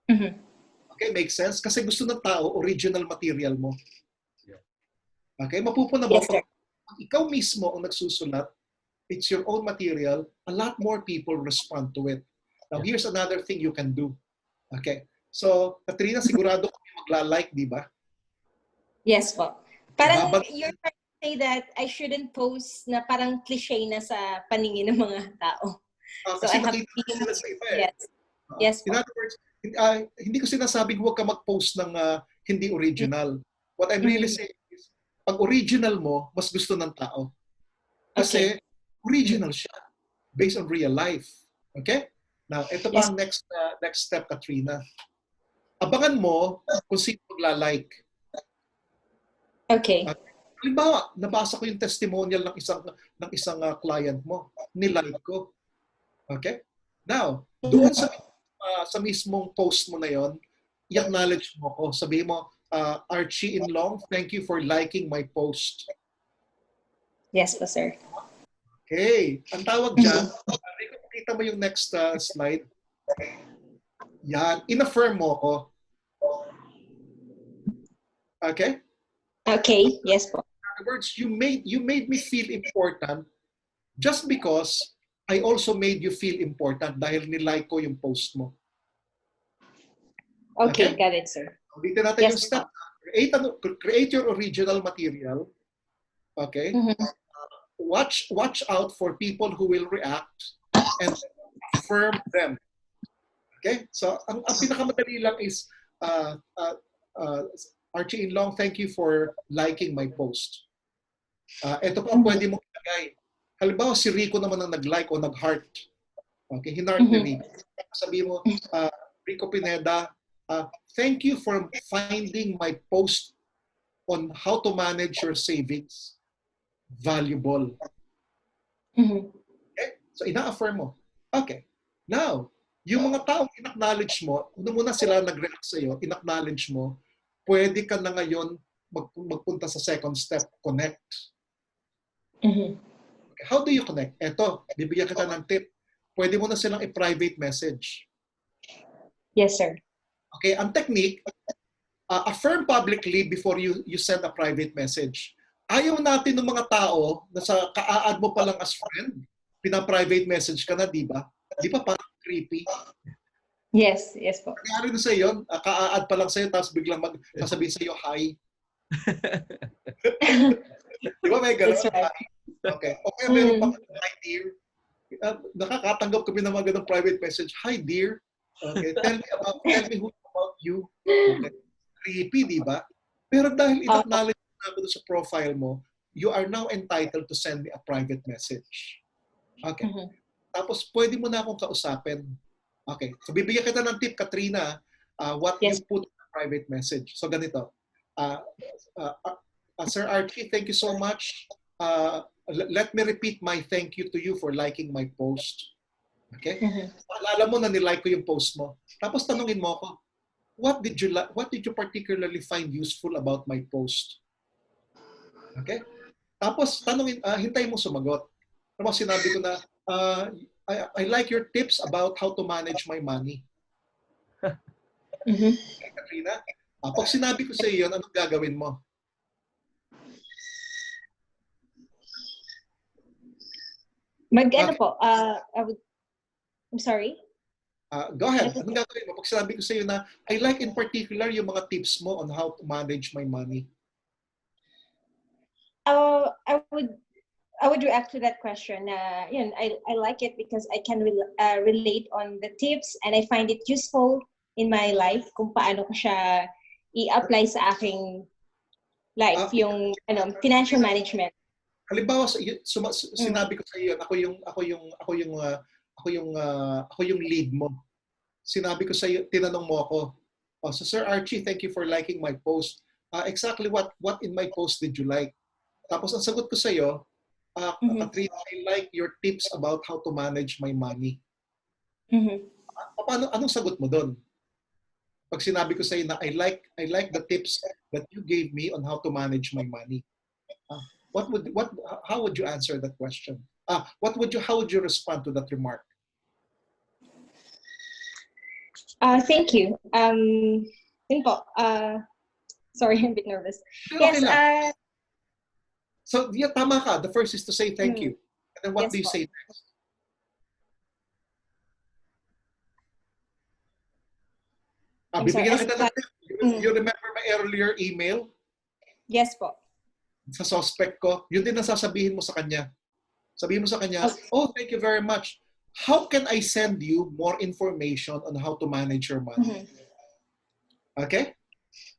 Mhm. Okay, makes sense? Kasi gusto ng tao, original material mo. Okay, mapupuna mo, Yes, sir. pag ikaw mismo ang nagsusulat, it's your own material, a lot more people respond to it. Now, here's another thing you can do. Okay, so, Katrina, sigurado kami magla-like, di ba? Yes po. Parang Babag- you're trying to say that I shouldn't post na parang cliche na sa paningin ng mga tao. So Kasi I have nakita to sila sa iba eh. Yes. Yes In po. other words, hindi ko sinasabing huwag ka mag-post ng hindi original. What I'm really saying is, pag original mo, mas gusto ng tao. Kasi original siya. Based on real life. Okay? Now, ito pa Yes. ang next step, Katrina. Abangan mo kung sino magla-like. Okay. Halimbawa, nabasa ko yung testimonial ng isang client mo. Nilike ko. Okay? Now, doon sa mismong post mo na yon, i-acknowledge mo ko. Sabihin mo, Archie Inlong, thank you for liking my post. Yes po, sir. Okay. Ang tawag dyan, makita mo yung next slide. Yan. In-affirm mo ko. Okay? Okay. Yes po. In other words, you made me feel important just because I also made you feel important dahil nilike ko yung post mo. Okay. Okay? Got it, sir. Ulitin natin Yes, yung step. Create your original material. Okay? Mhm. Watch out for people who will react and affirm them. Okay? So, ang pinakamadali lang is Archie Inlong, thank you for liking my post. Ito pa pwede mong ilagay. Halimbawa, si Rico naman ang nag-like o nag-heart. Okay? Hinart ni Rico. Sabi mo, Rico Pineda, thank you for finding my post on how to manage your savings valuable. Mhm. Okay? So, ina-affirm mo. Okay. Now, yung mga taong in-acknowledge mo, muna sila nag-react sa'yo, in-acknowledge mo, pwede ka na ngayon magpunta sa second step, connect. Mhm. Okay. How do you connect? Eto, bibigyan kita ng tip. Pwede mo na silang i-private message. Yes, sir. Okay, ang technique, affirm publicly before you send a private message. Ayaw natin ng mga tao na sa ka-add mo pa lang as friend, pina-private message ka na, di ba? Di ba parang creepy? Yes. Yes po. Nangyari na sa'yo, ka-add pa lang sa'yo, tapos biglang sasabihin sa'yo, hi. Di ba may gano'n? That's right. Hi. Okay. Okay, meron pa, hi dear. Nakakatanggap kami ng mga ganong private message. Hi dear. Okay, tell me who about you. Okay. Creepy, di ba? Pero dahil in-acknowledge na ako sa profile mo, you are now entitled to send me a private message. Okay. Mhm. Tapos pwede mo na akong kausapin. Okay. So bibigyan kita ng tip, Katrina, what Yes. you put in a private message. So ganito. Sir Archie, thank you so much. Let me repeat my thank you to you for liking my post. Okay? Mhm. Maalala mo na nilike ko yung post mo. Tapos tanungin mo ako, what did you particularly find useful about my post? Okay? Tapos hintayin mo sumagot. Tapos sinabi ko na, I like your tips about how to manage my money. Mhm. Okay, Katrina? Pag sinabi ko sa iyo yun, anong gagawin mo? Ano Okay. po? I'm sorry. Go ahead. Anong gagawin mo? Pag sinabi ko sa iyo na, I like in particular yung mga tips mo on how to manage my money. I would react to that question. I like it because I can relate on the tips and I find it useful in my life kung paano ko siya i-apply sa aking life, yung financial management. Halimbawa, sinabi ko sa iyo, ako yung lead mo. Sinabi ko sa iyo, tinanong mo ako, so Sir Archie, thank you for liking my post. Exactly what in my post did you like? Tapos ang sagot ko sa iyo, Katrina, I like your tips about how to manage my money. Anong sagot mo doon? Pag sinabi ko sa iyo na I like the tips that you gave me on how to manage my money. How would you answer that question? How would you respond to that remark? Thank you. Sorry, I'm a bit nervous. Okay yes. Lang. So, yeah, tama ka. The first is to say thank you. And then what do you say next? Bibigyan kita ng tip. You remember my earlier email? Yes po. Sa suspect ko, yun din ang sasabihin mo sa kanya. Sabihin mo sa kanya, oh, thank you very much. How can I send you more information on how to manage your money? Okay?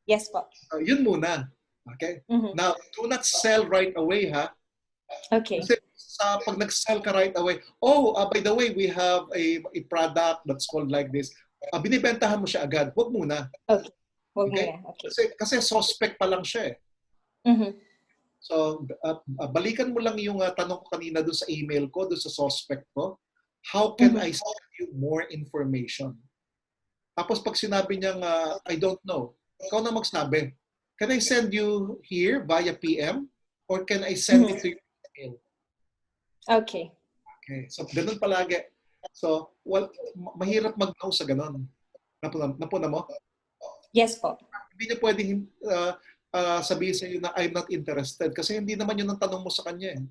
Yes po. Yun muna. Okay? Now, do not sell right away, ha? Okay. Kasi pag nag-sell ka right away, by the way, we have a product that's called like this. Binibentahan mo siya agad. Huwag muna. Okay. Huwag Okay? muna. Okay. Kasi suspect pa lang siya eh. So, balikan mo lang yung tanong ko kanina doon sa email ko, doon sa suspect ko. How can I send you more information? Tapos pag sinabi niyang, I don't know, ikaw na magsabi. Can I send you here via PM? Or can I send it to your email? Okay. Okay. So, ganun palagi. So, mahirap mag-no sa ganun. Napuna mo? Yes po. Hindi niya pwedeng sabihin sa iyo na I'm not interested kasi hindi naman yun ang tanong mo sa kanya eh.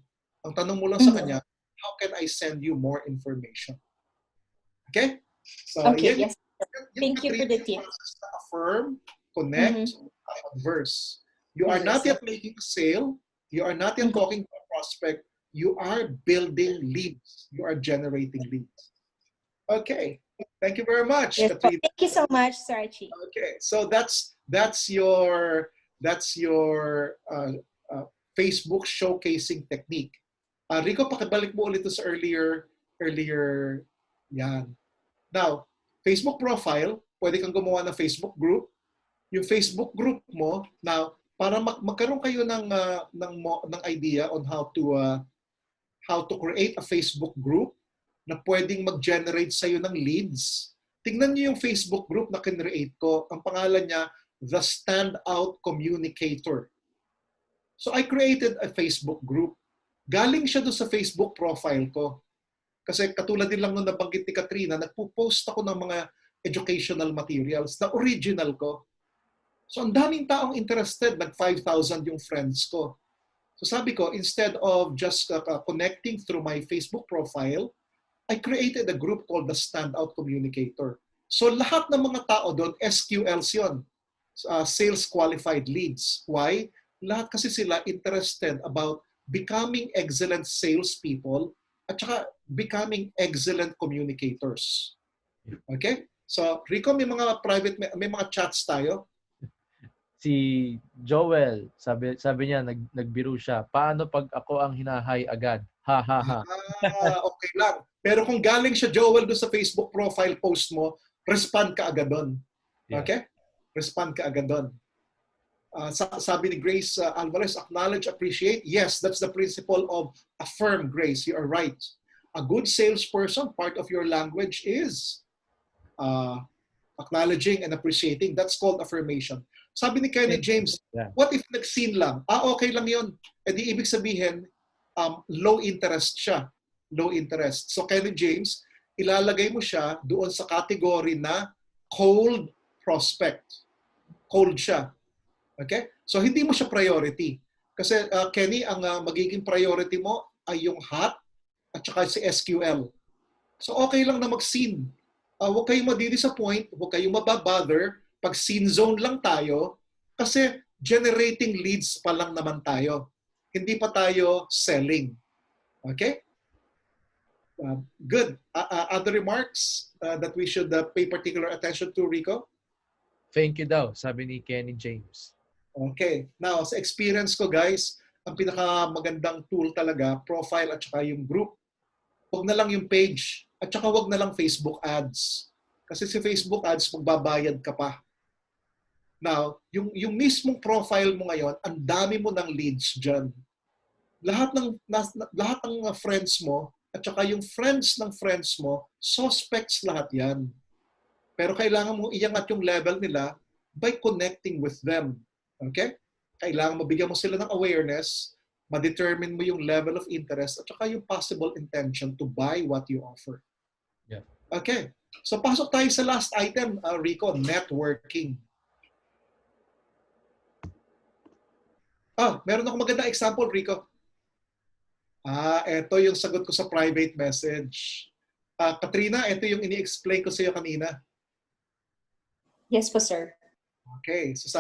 Ang tanong mo lang sa kanya, how can I send you more information? Okay? So, okay, yes. Thank you for the tip. Affirm, connect, converse. You are not yet making a sale. You are not yet talking to a prospect. You are building leads. You are generating leads. Okay. Thank you very much, yes, Katrina. Thank you so much, Sir Archie. Okay. So that's your Facebook showcasing technique. Rico, pakibalik mo ulit sa earlier yan. Now, Facebook profile, pwede kang gumawa ng Facebook group. Yung Facebook group mo, now, para magkaroon kayo ng idea on how to create a Facebook group na pwedeng mag-generate sa'yo ng leads. Tingnan niyo yung Facebook group na kinreate ko. Ang pangalan niya, The Standout Communicator. So I created a Facebook group. Galing siya doon sa Facebook profile ko. Kasi katulad din lang nung nabanggit ni Katrina, nagpo-post ako ng mga educational materials na original ko. So ang daming taong interested, nag-5,000 yung friends ko. So sabi ko, instead of just connecting through my Facebook profile, I created a group called the Standout Communicator. So lahat ng mga tao doon, SQLs yun. Sales Qualified Leads. Why? Lahat kasi sila interested about becoming excellent salespeople at saka becoming excellent communicators. Okay? So, Rico, may mga chats tayo. Si Joel, sabi niya, nagbiro siya. Paano pag ako ang hinahay agad? Ha, ha, ha. Okay lang. Pero kung galing siya, Joel, doon sa Facebook profile post mo, respond ka agad doon. Okay? Respond ka agad doon. Sabi ni Grace Alvarez, acknowledge, appreciate. Yes, that's the principle of affirm, Grace. You are right. A good salesperson, part of your language is acknowledging and appreciating. That's called affirmation. Sabi ni Kenny James, what if nag-scene lang? Okay lang yun. E di ibig sabihin, low interest siya. Low interest. So Kenny James, ilalagay mo siya doon sa category na cold prospect. Cold siya. Okay? So hindi mo siya priority. Kasi Kenny, ang magiging priority mo ay yung hot at saka si SQL. So okay lang na mag-scene. huwag kayong madi-disappoint, huwag kayong mababother pag scene zone lang tayo kasi generating leads pa lang naman tayo. Hindi pa tayo selling. Okay? Good. Other remarks that we should pay particular attention to, Rico? Thank you daw, sabi ni Kenny James. Okay. Now, sa experience ko, guys, ang pinakamagandang tool talaga, profile at saka yung group. Huwag na lang yung page at saka huwag na lang Facebook ads. Kasi si Facebook ads, magbabayad ka pa. Now, yung mismong profile mo ngayon, ang dami mo ng leads dyan. Lahat ng friends mo at saka yung friends ng friends mo, suspects lahat yan. Pero kailangan mo iangat yung level nila by connecting with them. Okay? Kailangan mabigyan mo sila ng awareness, ma-determine mo yung level of interest at saka yung possible intention to buy what you offer. Yeah. Okay. So pasok tayo sa last item, Rico, networking. Meron akong magandang example, Rico. Ito yung sagot ko sa private message. Katrina, ito yung ini-explain ko sa iyo kanina. Yes po, sir. Okay. So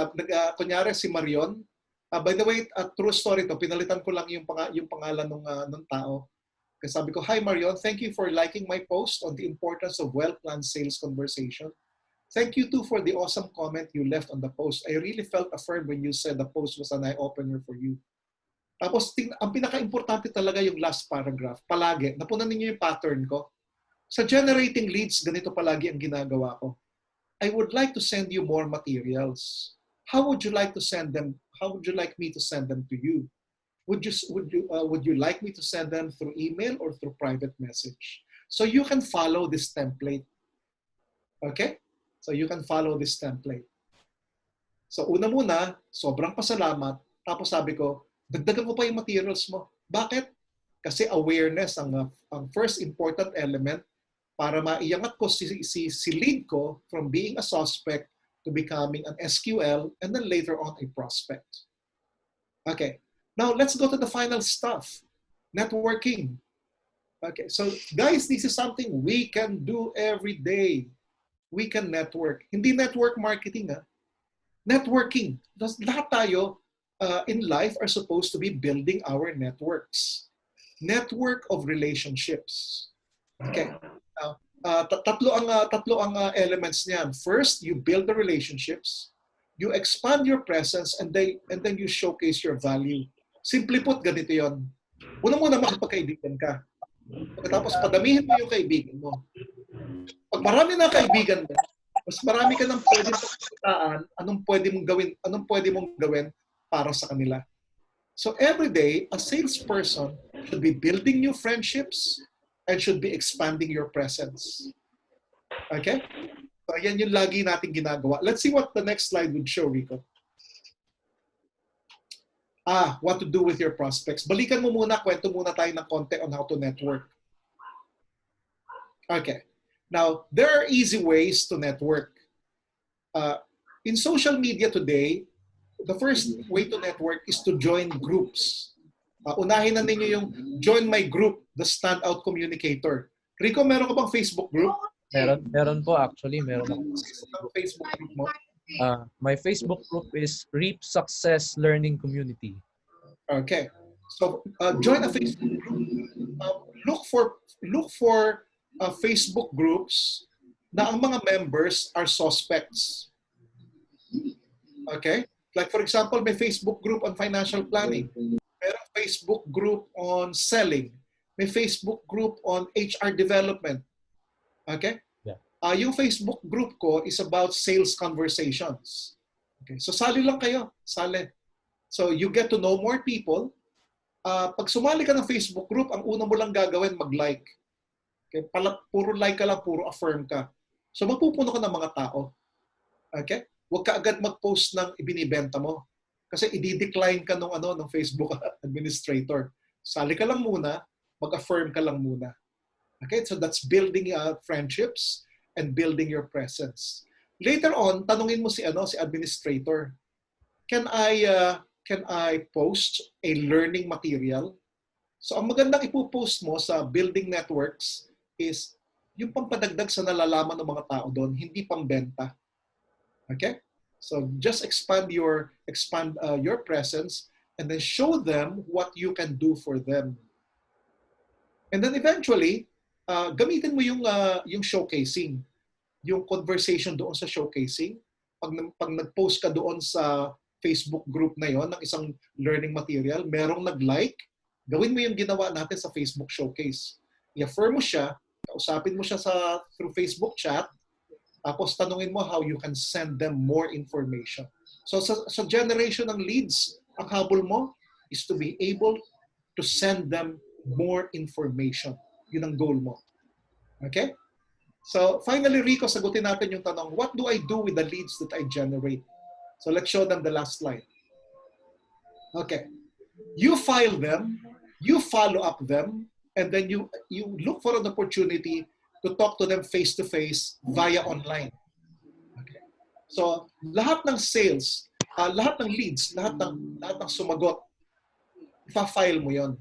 kunyari si Marion. By the way, true story to. Pinalitan ko lang yung pangalan ng tao. Kasi sabi ko, "Hi Marion, thank you for liking my post on the importance of well-planned sales conversation. Thank you too for the awesome comment you left on the post. I really felt affirmed when you said the post was an eye-opener for you." Tapos, ang pinaka-importante talaga yung last paragraph. Palagi, napunan ninyo yung pattern ko. Sa generating leads, ganito palagi ang ginagawa ko. I would like to send you more materials. How would you like to send them? How would you like me to send them to you? Would you like me to send them through email or through private message? So you can follow this template. Okay? So you can follow this template. So una muna, sobrang pasalamat. Tapos sabi ko, dagdagan ko pa yung materials mo. Bakit? Kasi awareness ang first important element para maiangat ko si lead ko from being a suspect to becoming an SQL and then later on a prospect. Okay. Now, let's go to the final stuff. Networking. Okay. So, guys, this is something we can do every day. We can network. Hindi network marketing, Networking. Lahat tayo in life are supposed to be building our networks. Network of relationships. Okay. Tatlo ang elements niyan. First, you build the relationships. You expand your presence and then you showcase your value. Simply put, ganito yon. Unang-una, makipagkaibigan ka. Pagkatapos, padamihin mo yung kaibigan mo. Pag marami na kaibigan mo, mas marami ka nang pwede pagkakitaan, anong pwede mong gawin para sa kanila. So every day, a salesperson should be building new friendships and should be expanding your presence. Okay? So ayan yung lagi natin ginagawa. Let's see what the next slide would show, Rico. What to do with your prospects. Balikan mo muna, kwento muna tayo ng konti on how to network. Okay. Now, there are easy ways to network. In social media today, the first way to network is to join groups. Unahin na ninyo yung join my group, the standout communicator. Rico, meron ka bang Facebook group? Meron po actually. Meron ako. Facebook group mo? My Facebook group is Reap Success Learning Community. Okay. So, join a Facebook group. Look for Facebook groups na ang mga members are suspects. Okay? Like for example, may Facebook group on financial planning. Merong Facebook group on selling. May Facebook group on HR development. Okay? Yeah. Yung Facebook group ko is about sales conversations. Okay? So sali lang kayo. Sali. So you get to know more people. Pag sumali ka ng Facebook group, ang una mo lang gagawin, mag-like. Okay? Puro like ka lang, puro affirm ka. So mapupuno ka ng mga tao. Okay? Huwag ka agad mag-post ng ibinibenta mo. Kasi i-decline ka ng Facebook administrator. Sali ka lang muna, mag-affirm ka lang muna. Okay? So that's building friendships and building your presence. Later on, tanungin mo si administrator. Can I post a learning material? So ang magandang ipopost mo sa building networks is yung pampadagdag sa nalalaman ng mga tao doon, hindi pambenta. Okay? So just expand your presence and then show them what you can do for them. And then eventually, gamitin mo yung showcasing, yung conversation doon sa showcasing. Pag nag-post ka doon sa Facebook group na yon ng isang learning material, merong nag-like, gawin mo yung ginawa natin sa Facebook showcase. I-affirm mo siya, kausapin mo siya through Facebook chat, tapos tanungin mo how you can send them more information. So sa generation ng leads, ang habol mo is to be able to send them more information. Yun ang goal mo. Okay? So finally, Rico, sagutin natin yung tanong, what do I do with the leads that I generate? So let's show them the last slide. Okay. You file them, you follow up them, and then you look for an opportunity to talk to them face-to-face via online. Okay. So lahat ng sales, lahat ng leads, lahat ng sumagot, ipa-file mo yon.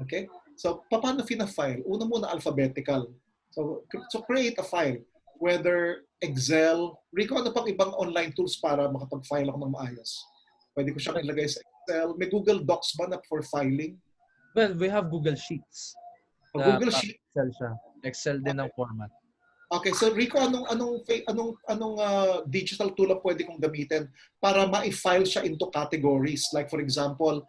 Okay? So paano fina-file? Una muna alphabetical. So create a file. Whether Excel, Rico, ano pang ibang online tools para makapag-file ako ng maayos? Pwede ko siyang ilagay sa Excel. May Google Docs ba na for filing? Well, we have Google Sheets. Google Sheets. Excel siya. Excel din ang format. Okay, so Rico, anong digital tool ang pwede kong gamitin para ma-file siya into categories? Like for example,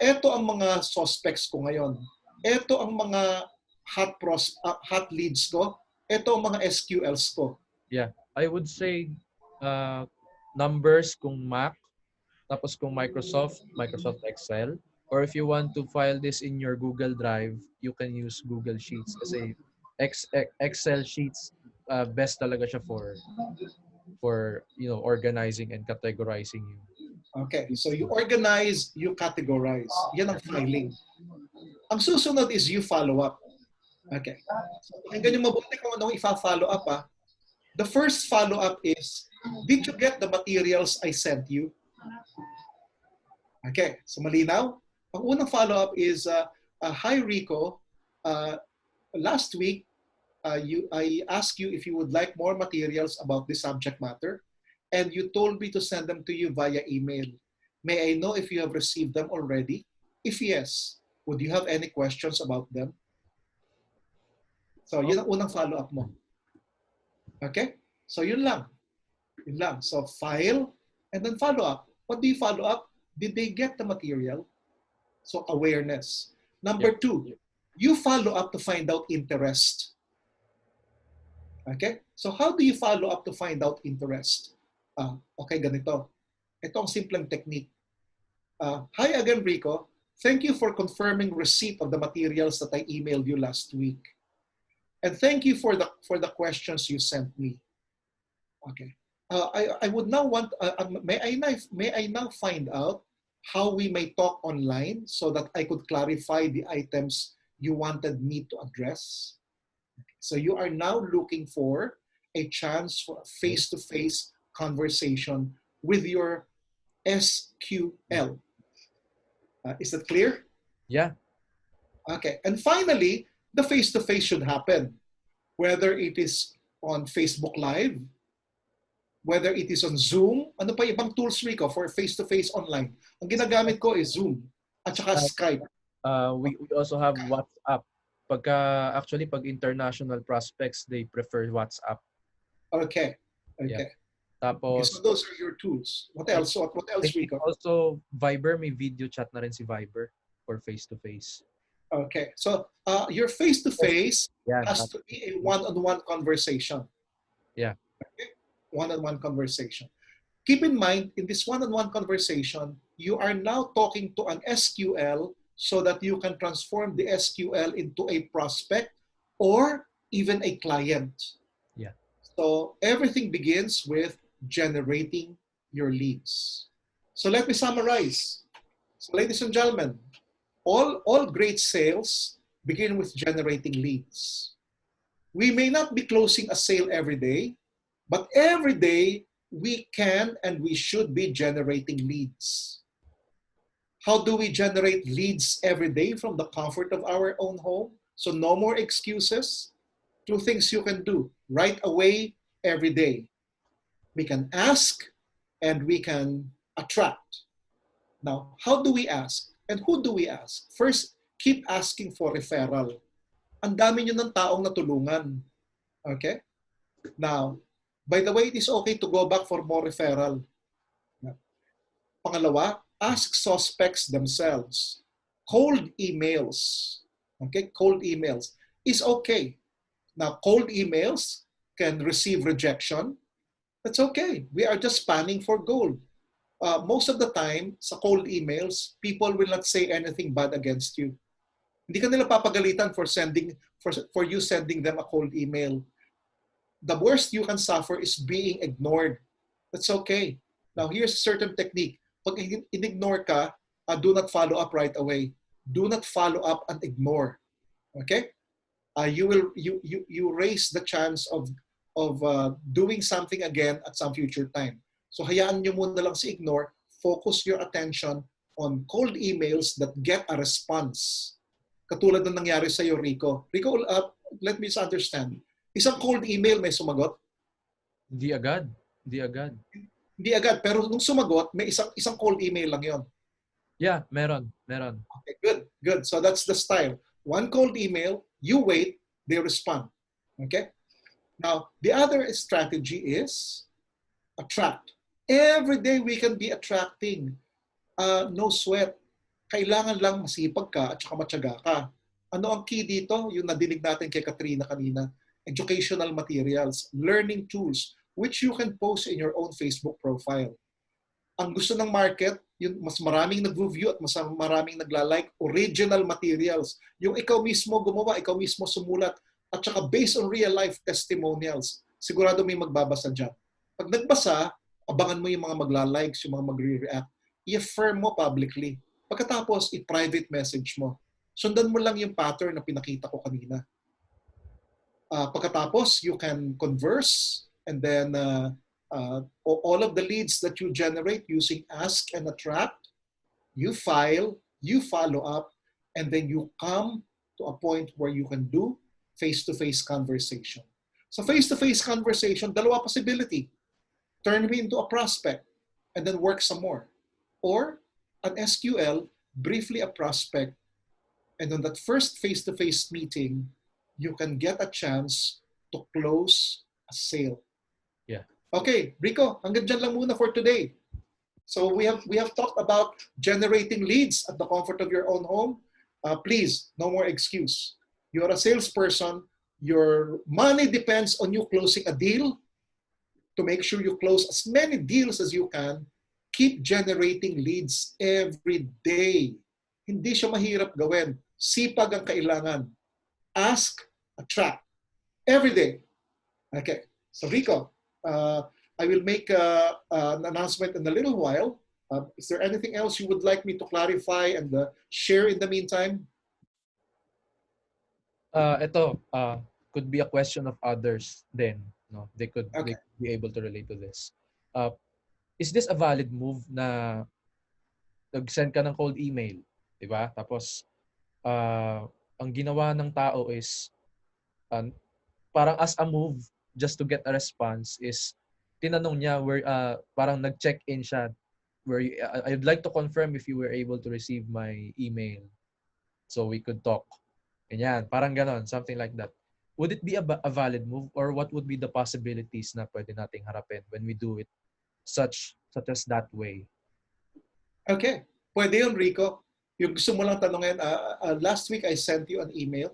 eto ang mga suspects ko ngayon. Eto ang mga hot leads ko. Eto ang mga SQLs ko. Yeah, I would say numbers kung Mac, tapos kung Microsoft Excel, or if you want to file this in your Google Drive, you can use Google Sheets kasi Excel sheets best talaga siya for organizing and categorizing you. Okay, so you organize, you categorize. Yan ang filing. Ang susunod is you follow up. Okay. So, pakinggan nyo mabuti kung anong ifa-follow up. The first follow up is, did you get the materials I sent you? Okay, so malinaw. Ang unang follow up is, hi Rico, last week, I asked you if you would like more materials about this subject matter, and you told me to send them to you via email. May I know if you have received them already? If yes, would you have any questions about them? So, yun ang unang follow-up mo. Okay? So, yun lang. Yun lang. So, file and then follow-up. What do you follow up? Did they get the material? So, awareness. Number two, you follow up to find out interest. Okay? So, how do you follow up to find out interest? Okay, ganito. Ito ang simpleng technique. Hi again, Rico. Thank you for confirming receipt of the materials that I emailed you last week. And thank you for the questions you sent me. Okay. I would now want, may I now find out how we may talk online so that I could clarify the items you wanted me to address? So you are now looking for a chance for a face-to-face conversation with your SQL. Is that clear? Yeah. Okay. And finally, the face-to-face should happen. Whether it is on Facebook Live, whether it is on Zoom, ano pa ibang tools, Rico, for face-to-face online? Ang ginagamit ko is Zoom at saka Skype. We also have WhatsApp. Pag international prospects, they prefer WhatsApp. Okay. Okay. Yeah. Tapos, so those are your tools. What else? What else, Rico? Also, Viber, may video chat na rin si Viber for face-to-face. Okay. So, your face-to-face has to be a one-on-one conversation. Yeah. Okay? One-on-one conversation. Keep in mind, in this one-on-one conversation, you are now talking to an SQL so that you can transform the SQL into a prospect or even a client. Yeah. So, everything begins with generating your leads. So, let me summarize. So, ladies and gentlemen, all great sales begin with generating leads. We may not be closing a sale every day, but every day we can and we should be generating leads. How do we generate leads every day from the comfort of our own home? So no more excuses. Two things you can do right away, every day. We can ask and we can attract. Now, how do we ask? And who do we ask? First, keep asking for referral. Ang dami nyo ng taong natulungan. Okay? Now, by the way, it is okay to go back for more referral. Pangalawa, ask suspects themselves. Cold emails. Okay? Cold emails is okay. Now, cold emails can receive rejection. That's okay. We are just spanning for gold. Most of the time, sa cold emails, people will not say anything bad against you. Hindi ka nila papagalitan for you sending them a cold email. The worst you can suffer is being ignored. That's okay. Now, here's a certain technique. Pag in-ignore ka, do not follow up right away. Do not follow up and ignore. Okay? You raise the chance of doing something again at some future time. So hayaan nyo muna lang si ignore, focus your attention on cold emails that get a response. Katulad ng nangyari sa iyo, Rico. Rico, let me just understand. Isang cold email may sumagot? Hindi agad. Hindi agad. Hindi agad, pero nung sumagot, may isang cold email lang yon. Yeah, meron. Meron. Okay, good. So that's the style. One cold email, you wait, they respond. Okay? Now, the other strategy is attract. Every day we can be attracting. No sweat. Kailangan lang masipag ka at saka matyaga ka. Ano ang key dito? Yung nadinig natin kay Katrina kanina. Educational materials, learning tools, which you can post in your own Facebook profile. Ang gusto ng market, yung mas maraming nag-view at mas maraming nagla-like, original materials. Yung ikaw mismo gumawa, ikaw mismo sumulat, at saka based on real life testimonials, sigurado may magbabasa dyan. Pag nagbasa, abangan mo yung mga magla-likes, yung mga magre-react. I-affirm mo publicly. Pagkatapos, i-private message mo. Sundan mo lang yung pattern na pinakita ko kanina. Pagkatapos, you can converse, and then all of the leads that you generate using ask and attract, you file, you follow up, and then you come to a point where you can do face-to-face conversation. So face-to-face conversation, dalawa possibility. Turn me into a prospect and then work some more. Or an SQL, briefly a prospect, and on that first face-to-face meeting, you can get a chance to close a sale. Yeah. Okay, Rico, hanggang dyan lang muna for today. So we have talked about generating leads at the comfort of your own home. Please, no more excuse. You're a salesperson. Your money depends on you closing a deal. To make sure you close as many deals as you can, keep generating leads every day. Hindi siya mahirap gawin. Sipag ang kailangan. Ask, attract. Every day. Okay. So Rico, I will make an announcement in a little while. Is there anything else you would like me to clarify and share in the meantime? Ito, could be a question of others then. No, they could be able to relate to this. Is this a valid move na nag-send ka ng cold email, di ba? Tapos ang ginawa ng tao is parang as a move just to get a response is tinanong niya where parang nag-check-in siya where I'd like to confirm if you were able to receive my email so we could talk. Ganyan, parang ganon, something like that. Would it be a valid move or what would be the possibilities na pwede nating harapin when we do it such as that way? Okay. Pwede yun, Rico. Yung gusto mo lang tanongin, last week I sent you an email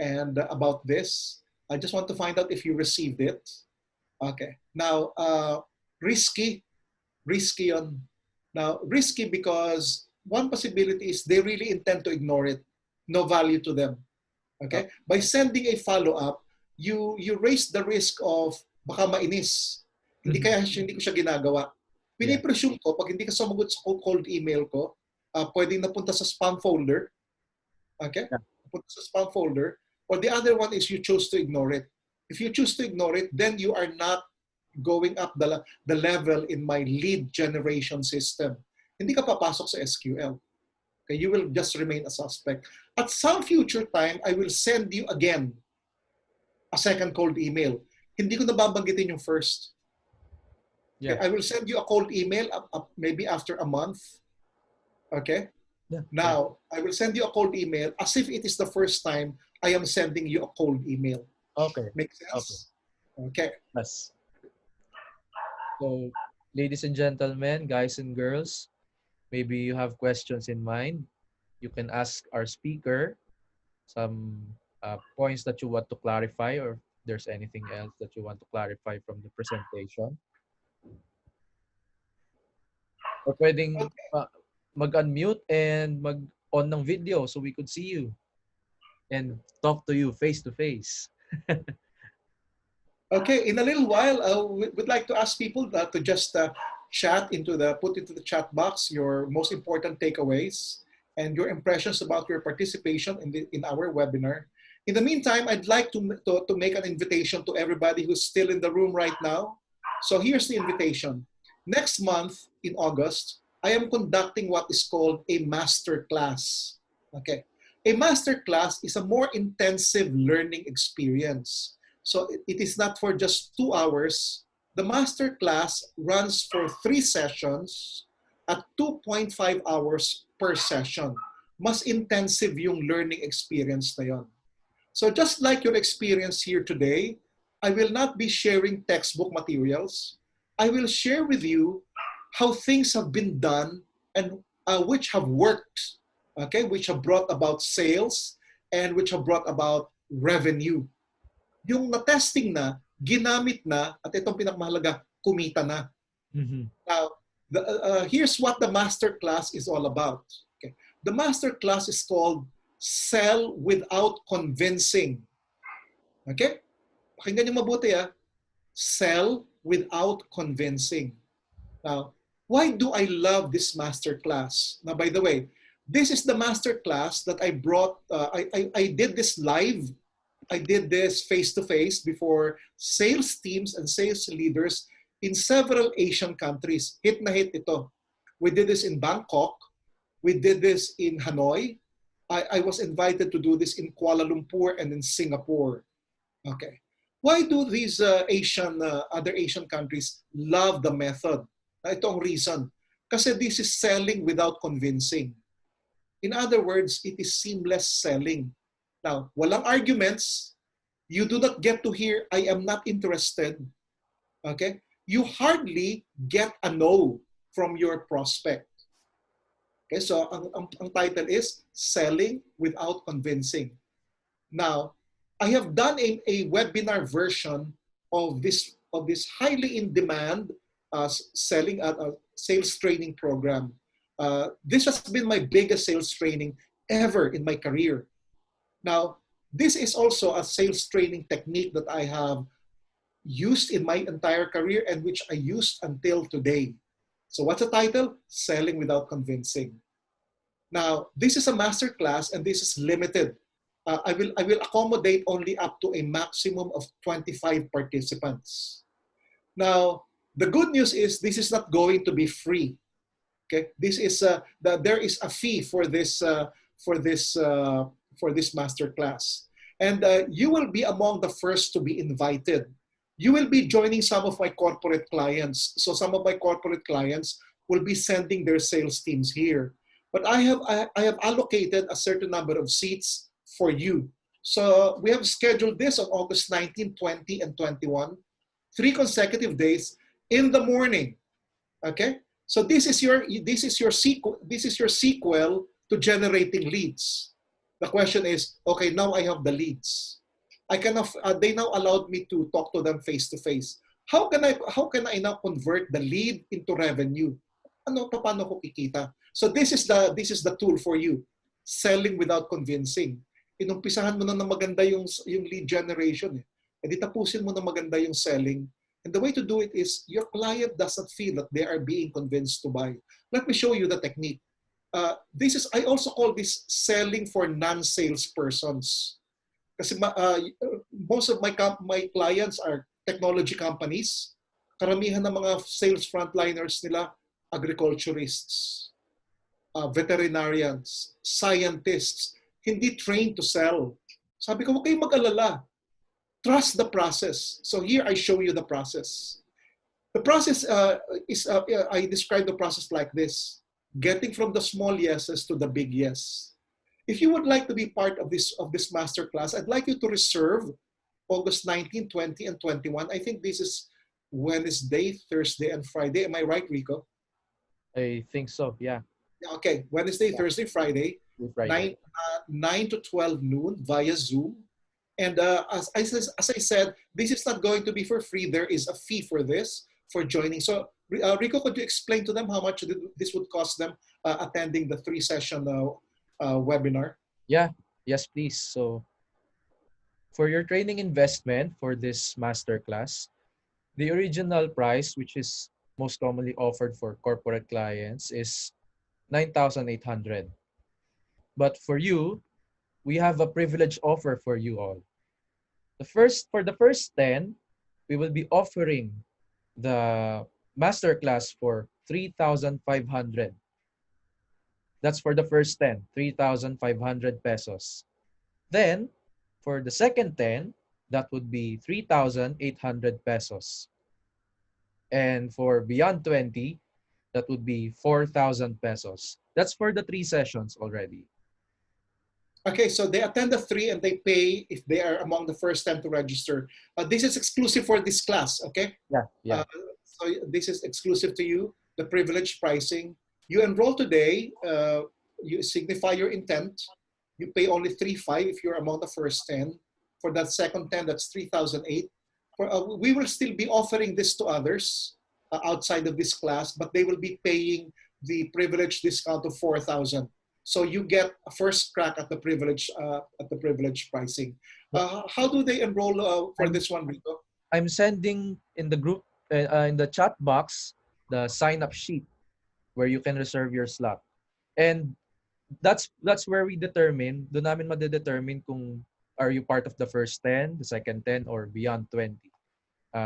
and about this. I just want to find out if you received it. Okay. Now, risky yun. Now, risky because one possibility is they really intend to ignore it. No value to them. Okay? By sending a follow-up, you raise the risk of baka mainis. Hindi ko siya ginagawa. Pinipresume ko, pag hindi ka sumagot sa cold email ko, pwedeng napunta sa spam folder. Okay? Napunta sa spam folder. Or the other one is you chose to ignore it. If you choose to ignore it, then you are not going up the level in my lead generation system. Hindi ka papasok sa SQL. Okay? You will just remain a suspect. At some future time, I will send you again a second cold email. Hindi ko nababanggitin yung first. Okay? Yeah. I will send you a cold email maybe after a month. Okay? Yeah. Now, I will send you a cold email as if it is the first time I am sending you a cold email. Okay. Make sense? Okay. Yes. So, ladies and gentlemen, guys and girls, maybe you have questions in mind. You can ask our speaker some points that you want to clarify, or if there's anything else that you want to clarify from the presentation. Or pwedeng mag-unmute and mag-on ng video so we could see you and talk to you face to face. Okay, in a little while, we'd like to ask people to just put into the chat box your most important takeaways and your impressions about your participation in our webinar. In the meantime, I'd like to make an invitation to everybody who's still in the room right now. So here's the invitation. Next month in August, I am conducting what is called a master class. Okay, a master class is a more intensive learning experience. So it is not for just 2 hours. The master class runs for 3 sessions at 2.5 hours per session. Mas intensive yung learning experience na yon. So just like your experience here today, I will not be sharing textbook materials. I will share with you how things have been done and which have worked, okay, which have brought about sales and which have brought about revenue. Yung na-testing na, ginamit na, at itong pinakamahalaga, kumita na. Mm-hmm. Now, here's what the master class is all about. Okay. The master class is called Sell Without Convincing. Okay? Pakinggan niyo mabuti Sell Without Convincing. Now, why do I love this master class? Now, by the way, this is the master class that I brought, I did this live. I did this face-to-face before sales teams and sales leaders in several Asian countries. Hit na hit ito. We did this in Bangkok. We did this in Hanoi. I was invited to do this in Kuala Lumpur and in Singapore. Okay. Why do these other Asian countries love the method? Ito ang reason. Kasi this is selling without convincing. In other words, it is seamless selling. Now, walang arguments. You do not get to hear, I am not interested. Okay? You hardly get a no from your prospect. Okay, so ang title is Selling Without Convincing. Now, I have done a webinar version of this highly in-demand sales training program. This has been my biggest sales training ever in my career. Now, this is also a sales training technique that I have used in my entire career and which I used until today. So what's the title? Selling Without Convincing. Now, this is a master class and this is limited. I will accommodate only up to a maximum of 25 participants. Now, the good news is this is not going to be free. Okay, this is there is a fee for this master class. And you will be among the first to be invited. You will be joining some of my corporate clients. So some of my corporate clients will be sending their sales teams here. But I have allocated a certain number of seats for you. So we have scheduled this on August 19, 20, and 21, 3 consecutive days in the morning. Okay? So this is your sequel to generating leads. The question is, okay, now I have the leads. They now allowed me to talk to them face to face. How can I now convert the lead into revenue? Paano ko kikita? So this is the tool for you. Selling without convincing. Inumpisahan mo na maganda yung lead generation. E di tapusin mo na maganda yung selling. And the way to do it is your client doesn't feel that they are being convinced to buy. Let me show you the technique. I also call this selling for non-sales persons. Kasi most of my clients are technology companies. Karamihan ng mga sales frontliners nila, agriculturists, veterinarians, scientists, hindi trained to sell. Sabi ko, huwag kayong mag-alala. trust the process. So here I show you the process. The process I describe the process like this: getting from the small yeses to the big yes. If you would like to be part of this masterclass, I'd like you to reserve August 19, 20, and 21. I think this is Wednesday, Thursday, and Friday. Am I right, Rico? I think so. Yeah. Okay, Wednesday, Thursday, Friday, Friday. 9 to 12 noon via Zoom. And as I said, this is not going to be for free. There is a fee for this, for joining. So Rico, could you explain to them how much this would cost them attending the 3-session webinar? Yeah. Yes, please. So for your training investment for this masterclass, the original price, which is most commonly offered for corporate clients, is 9,800. But for you, we have a privilege offer for you all. For the first 10, we will be offering the masterclass for 3,500. That's for the first 10, 3,500 pesos. Then, for the second 10, that would be 3,800 pesos. And for beyond 20, that would be 4,000 pesos. That's for the 3 sessions already. Okay, so they attend the 3 and they pay if they are among the first 10 to register. This is exclusive for this class, okay? Yeah. So this is exclusive to you, the privilege pricing. You enroll today, you signify your intent. You pay only 3,500 if you're among the first 10. For that second 10, that's 3,008. We will still be offering this to others outside of this class, but they will be paying the privilege discount of 4,000. So you get a first crack at the privilege pricing. How do they enroll for this one, Rico? I'm sending in the group, in the chat box, the sign-up sheet where you can reserve your slot. And that's where we determine, doon namin madedetermine kung are you part of the first 10, the second 10, or beyond 20.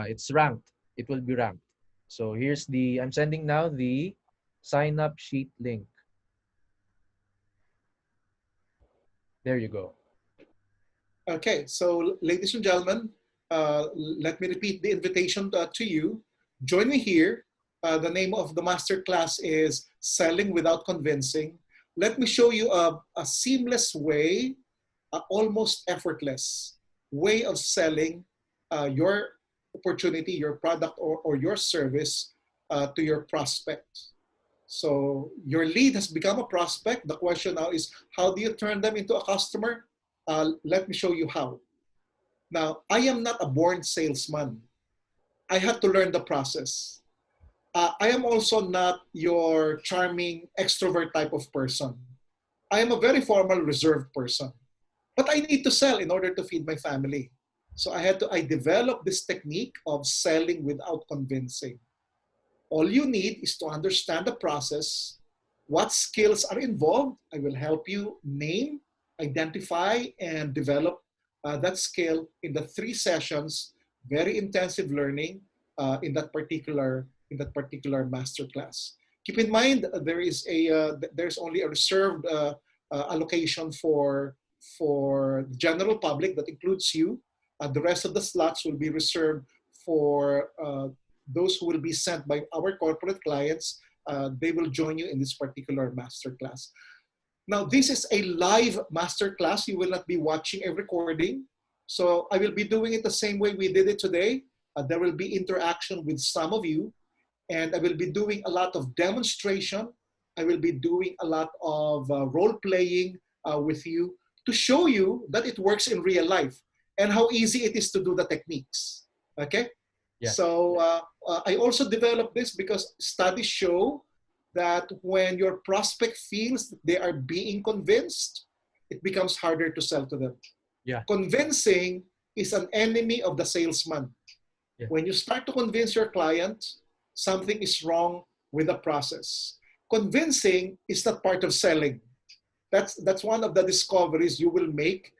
It's ranked. It will be ranked. So I'm sending now the sign-up sheet link. There you go. Okay, so ladies and gentlemen, let me repeat the invitation to you. Join me here. The name of the masterclass is Selling Without Convincing. Let me show you a seamless way, almost effortless way of selling your opportunity, your product, or your service to your prospect. So your lead has become a prospect. The question now is, how do you turn them into a customer? Let me show you how. Now, I am not a born salesman. I had to learn the process. I am also not your charming extrovert type of person. I am a very formal, reserved person. But I need to sell in order to feed my family. So I developed this technique of selling without convincing. All you need is to understand the process, what skills are involved. I will help you name, identify, and develop that skill in the 3 sessions, very intensive learning in that particular masterclass. Keep in mind, there's only a reserved allocation for the general public that includes you. The rest of the slots will be reserved for those who will be sent by our corporate clients. They will join you in this particular masterclass. Now, this is a live masterclass. You will not be watching a recording. So I will be doing it the same way we did it today. There will be interaction with some of you, and I will be doing a lot of demonstration. I will be doing a lot of role-playing with you to show you that it works in real life and how easy it is to do the techniques, okay? Yeah. So I also developed this because studies show that when your prospect feels that they are being convinced, it becomes harder to sell to them. Yeah. Convincing is an enemy of the salesman. Yeah. When you start to convince your client, something is wrong with the process. Convincing is not part of selling. That's one of the discoveries you will make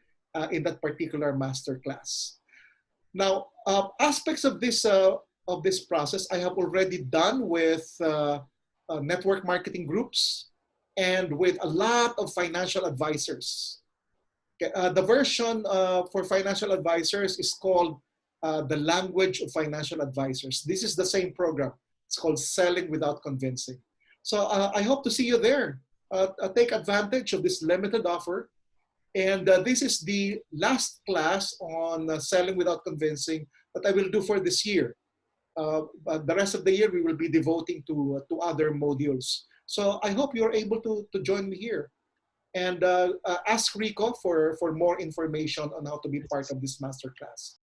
in that particular masterclass. Now, aspects of this process I have already done with network marketing groups and with a lot of financial advisors. Okay, the version for financial advisors is called The Language of Financial Advisors. This is the same program. It's called Selling Without Convincing. So I hope to see you there. Take advantage of this limited offer. And this is the last class on Selling Without Convincing that I will do for this year. But the rest of the year, we will be devoting to other modules. So I hope you're able to join me here. And ask Rico for more information on how to be part of this masterclass.